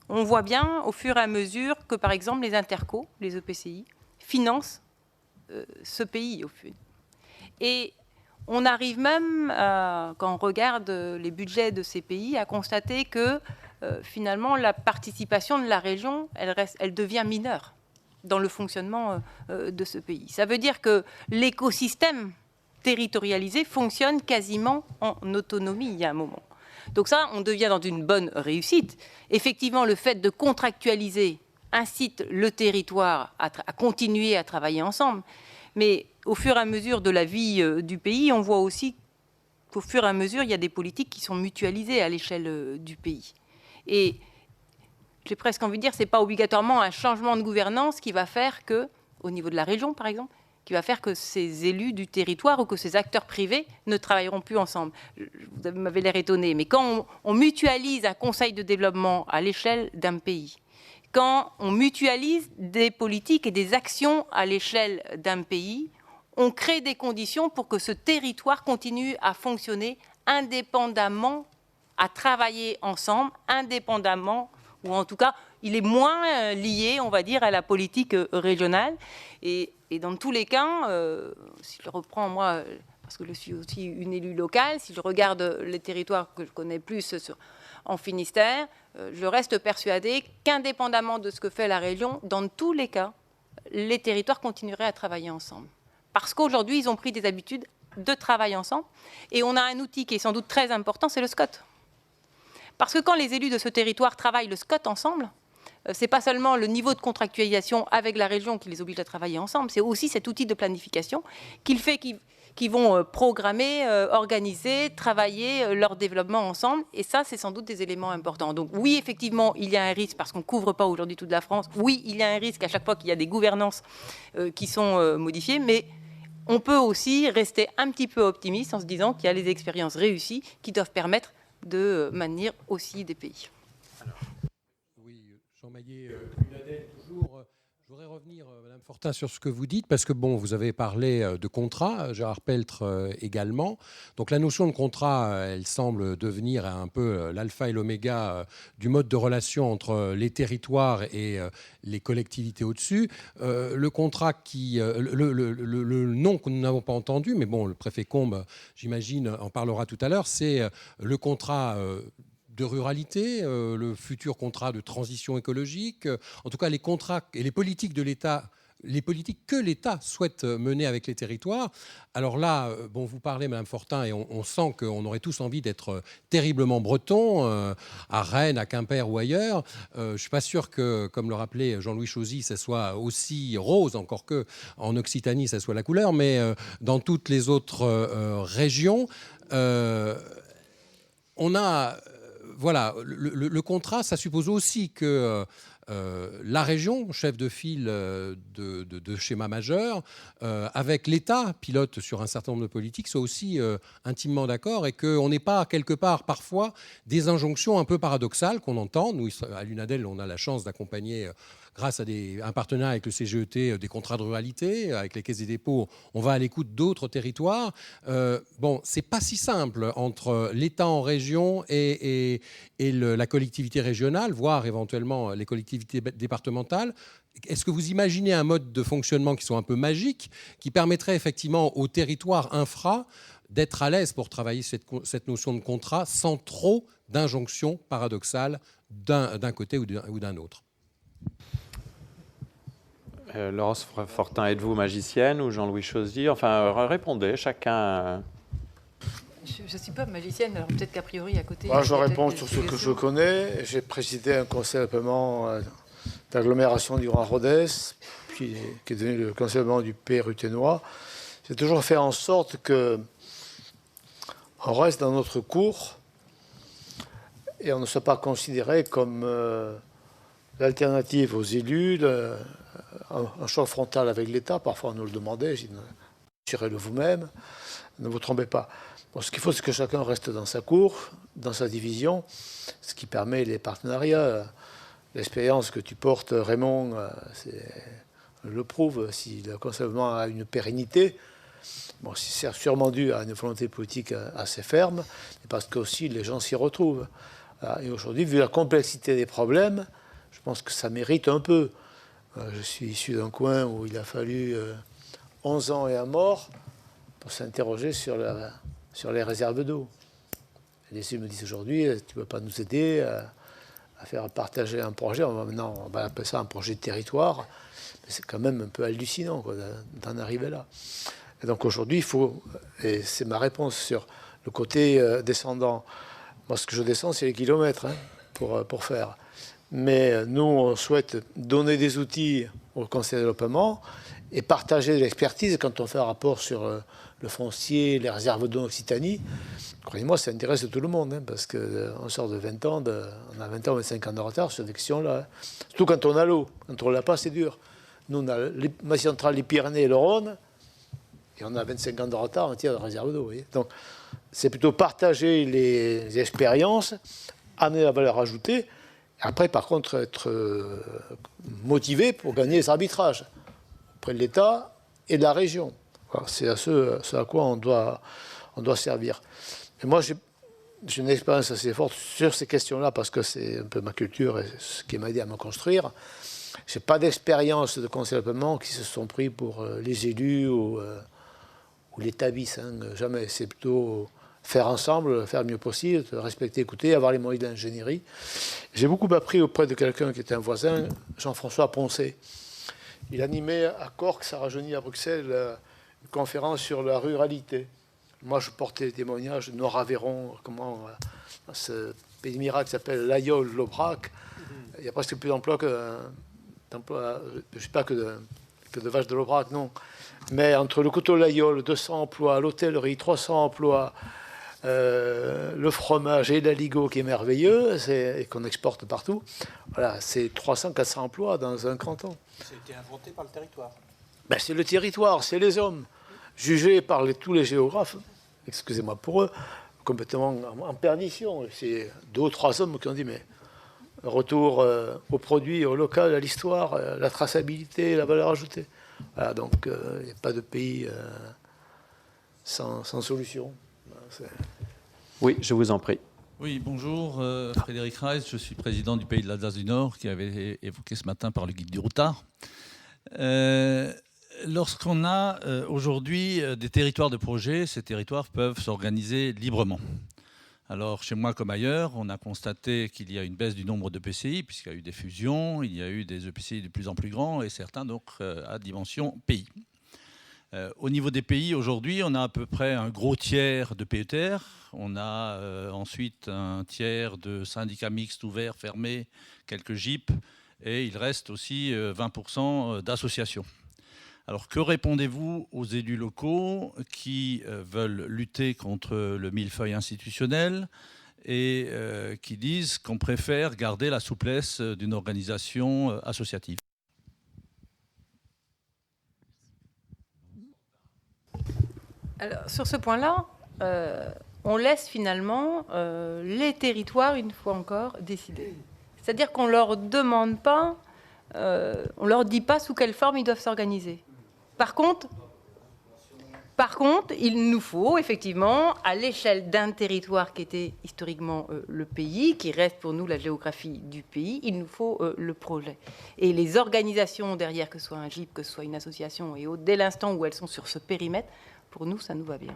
on voit bien au fur et à mesure que, par exemple, les intercos, les EPCI, financent ce pays. Et on arrive même, quand on regarde les budgets de ces pays, à constater que finalement, la participation de la région, elle devient mineure dans le fonctionnement de ce pays. Ça veut dire que l'écosystème territorialisé fonctionne quasiment en autonomie il y a un moment. Donc ça, on devient dans une bonne réussite. Effectivement, le fait de contractualiser incite le territoire à continuer à travailler ensemble. Mais au fur et à mesure de la vie du pays, on voit aussi qu'au fur et à mesure, il y a des politiques qui sont mutualisées à l'échelle du pays. Et j'ai presque envie de dire, ce n'est pas obligatoirement un changement de gouvernance qui va faire que, au niveau de la région par exemple, qui va faire que ces élus du territoire ou que ces acteurs privés ne travailleront plus ensemble. Vous m'avez l'air étonné, mais quand on mutualise un conseil de développement à l'échelle d'un pays, quand on mutualise des politiques et des actions à l'échelle d'un pays, on crée des conditions pour que ce territoire continue à fonctionner indépendamment, à travailler ensemble, indépendamment, ou en tout cas, il est moins lié, on va dire, à la politique régionale. Et dans tous les cas, si je reprends, moi, parce que je suis aussi une élue locale, si je regarde les territoires que je connais plus en Finistère, je reste persuadée qu'indépendamment de ce que fait la région, dans tous les cas, les territoires continueraient à travailler ensemble. Parce qu'aujourd'hui, ils ont pris des habitudes de travail ensemble. Et on a un outil qui est sans doute très important, c'est le SCOT. Parce que quand les élus de ce territoire travaillent le SCOT ensemble, ce n'est pas seulement le niveau de contractualisation avec la région qui les oblige à travailler ensemble, c'est aussi cet outil de planification qu'ils vont programmer, organiser, travailler leur développement ensemble. Et ça, c'est sans doute des éléments importants. Donc oui, effectivement, il y a un risque parce qu'on ne couvre pas aujourd'hui toute la France. Oui, il y a un risque à chaque fois qu'il y a des gouvernances qui sont modifiées, mais on peut aussi rester un petit peu optimiste en se disant qu'il y a les expériences réussies qui doivent permettre de maintenir aussi des pays. Oui, Jean Maillet, UNADEL, toujours. Je voudrais revenir, Madame Fortin, sur ce que vous dites, parce que bon, vous avez parlé de contrat, Gérard Peltre également. Donc la notion de contrat, elle semble devenir un peu l'alpha et l'oméga du mode de relation entre les territoires et les collectivités au-dessus. Le contrat le nom que nous n'avons pas entendu, mais bon, le préfet Combes, j'imagine, en parlera tout à l'heure, c'est le contrat de ruralité, le futur contrat de transition écologique, en tout cas les contrats et les politiques de l'État, les politiques que l'État souhaite mener avec les territoires. Alors là, bon, vous parlez, Madame Fortin, et on sent qu'on aurait tous envie d'être terriblement bretons, à Rennes, à Quimper ou ailleurs. Je ne suis pas sûr que, comme le rappelait Jean-Louis Chauzy, ça soit aussi rose, encore que en Occitanie, ça soit la couleur, mais dans toutes les autres régions, on a, voilà, le contrat, ça suppose aussi que la région, chef de file de schéma majeur, avec l'État, pilote sur un certain nombre de politiques, soit aussi intimement d'accord et qu'on n'ait pas, quelque part, parfois, des injonctions un peu paradoxales qu'on entend. Nous, à l'UNADEL, on a la chance d'accompagner, grâce à un partenariat avec le CGET, des contrats de ruralité, avec les caisses des dépôts, on va à l'écoute d'autres territoires. Bon, c'est pas si simple entre l'État en région et la collectivité régionale, voire éventuellement les collectivités départementales. Est-ce que vous imaginez un mode de fonctionnement qui soit un peu magique, qui permettrait effectivement aux territoires infra d'être à l'aise pour travailler cette notion de contrat sans trop d'injonctions paradoxales d'un côté ou d'un autre? Laurence Fortin, êtes-vous magicienne ou Jean-Louis Chauzy? Enfin, répondez, chacun. Je ne suis pas magicienne, alors peut-être qu'a priori à côté... Moi, je réponds sur ce que je connais. J'ai présidé un conseil d'appellement d'agglomération du Grand Rodez, qui est devenu le conseil d'appellement du Pays ruténois. J'ai toujours fait en sorte qu'on reste dans notre cours et on ne soit pas considéré comme l'alternative aux élus, un choc frontal avec l'État. Parfois, on nous le demandait, j'ai dit, tirez-le vous-même, ne vous trompez pas. Bon, ce qu'il faut, c'est que chacun reste dans sa cour, dans sa division, ce qui permet les partenariats. L'expérience que tu portes, Raymond, le prouve. Si le conservement a une pérennité, bon, c'est sûrement dû à une volonté politique assez ferme, mais parce que aussi les gens s'y retrouvent. Et aujourd'hui, vu la complexité des problèmes, je pense que ça mérite un peu. Je suis issu d'un coin où il a fallu 11 ans et un mort pour s'interroger sur les réserves d'eau. Les élus me disent aujourd'hui, tu ne peux pas nous aider à faire partager un projet. Maintenant, on va appeler ça un projet de territoire. Mais c'est quand même un peu hallucinant d'en arriver là. Et donc aujourd'hui, il faut, et c'est ma réponse sur le côté descendant. Moi, ce que je descends, c'est les kilomètres pour faire. Mais nous, on souhaite donner des outils au Conseil de développement et partager de l'expertise. Quand on fait un rapport sur le foncier, les réserves d'eau en Occitanie, croyez-moi, ça intéresse tout le monde, parce qu'on sort de 20 ans, on a 20 ans, 25 ans de retard sur ces questions-là. Surtout quand on a l'eau. Quand on ne l'a pas, c'est dur. Nous, on a la Massif central, les Pyrénées et le Rhône, et on a 25 ans de retard en tiers de réserve d'eau. Donc, c'est plutôt partager les expériences, amener la valeur ajoutée. Après, par contre, être motivé pour gagner les arbitrages auprès de l'État et de la région. Voilà, c'est à ce à quoi on doit servir. Et moi, j'ai une expérience assez forte sur ces questions-là, parce que c'est un peu ma culture et ce qui m'a aidé à me construire. Je n'ai pas d'expérience de conseil de développement qui se sont pris pour les élus ou l'État bis. Jamais. C'est plutôt faire ensemble, faire le mieux possible, respecter, écouter, avoir les moyens de l'ingénierie. J'ai beaucoup appris auprès de quelqu'un qui était un voisin, Jean-François Poncet. Il animait à Cork, ça rajeunit à Bruxelles, une conférence sur la ruralité. Moi, je portais les témoignages de Nora Véron, ce pays miracle qui s'appelle l'Aïol, l'Aubrac. Il y a presque plus d'emplois je ne sais pas que de vaches de l'Aubrac, non. Mais entre le couteau l'Aïol, 200 emplois, l'hôtellerie, 300 emplois, le fromage et l'aligot qui est merveilleux et qu'on exporte partout, voilà, c'est 300-400 emplois dans un canton. Ça a été inventé par le territoire. Ben, c'est le territoire, c'est les hommes, jugés par tous les géographes, excusez-moi pour eux, complètement en perdition. C'est 2 ou 3 hommes qui ont dit, mais retour au produit, au local, à l'histoire, la traçabilité, la valeur ajoutée. Voilà, donc il n'y a pas de pays sans solution. Oui, je vous en prie. Oui, bonjour, Frédéric Reis, je suis président du Pays de l'Alsace du Nord, qui avait été évoqué ce matin par le guide du routard. Lorsqu'on a aujourd'hui des territoires de projet, ces territoires peuvent s'organiser librement. Alors, chez moi comme ailleurs, on a constaté qu'il y a une baisse du nombre d'EPCI, puisqu'il y a eu des fusions, il y a eu des EPCI de plus en plus grands, et certains donc à dimension pays. Au niveau des pays, aujourd'hui, on a à peu près un gros tiers de PETR. On a ensuite un tiers de syndicats mixtes ouverts, fermés, quelques GIP, et il reste aussi 20% d'associations. Alors que répondez-vous aux élus locaux qui veulent lutter contre le millefeuille institutionnel et qui disent qu'on préfère garder la souplesse d'une organisation associative? Alors, sur ce point-là, on laisse finalement les territoires, une fois encore, décider. C'est-à-dire qu'on ne leur demande pas, on ne leur dit pas sous quelle forme ils doivent s'organiser. Par contre, il nous faut effectivement, à l'échelle d'un territoire qui était historiquement le pays, qui reste pour nous la géographie du pays, il nous faut le projet. Et les organisations derrière, que ce soit un GIP, que ce soit une association, et dès l'instant où elles sont sur ce périmètre, pour nous, ça nous va bien.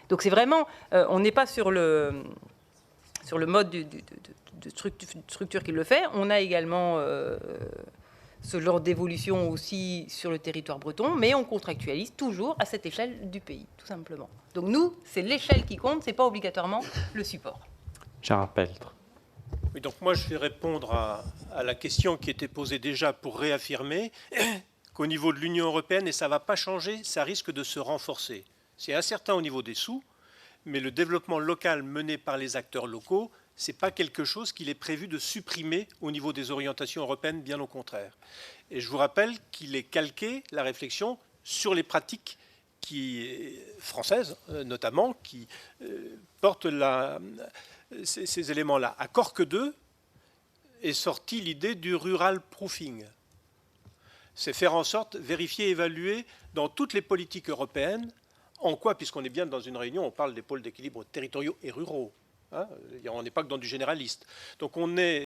Donc c'est vraiment, on n'est pas sur le mode de structure qui le fait. On a également ce genre d'évolution aussi sur le territoire breton, mais on contractualise toujours à cette échelle du pays, tout simplement. Donc nous, c'est l'échelle qui compte, c'est pas obligatoirement le support. Gérard Peltre. Oui, donc moi je vais répondre à la question qui était posée déjà pour réaffirmer qu'au niveau de l'Union européenne, et ça ne va pas changer, ça risque de se renforcer. C'est incertain au niveau des sous, mais le développement local mené par les acteurs locaux, ce n'est pas quelque chose qu'il est prévu de supprimer au niveau des orientations européennes, bien au contraire. Et je vous rappelle qu'il est calqué, la réflexion, sur les pratiques françaises, notamment, qui portent ces éléments-là. À Corque 2 est sortie l'idée du rural proofing. C'est faire en sorte, vérifier, évaluer dans toutes les politiques européennes, en quoi, puisqu'on est bien dans une réunion, on parle des pôles d'équilibre territoriaux et ruraux. Hein, on n'est pas que dans du généraliste. Donc on est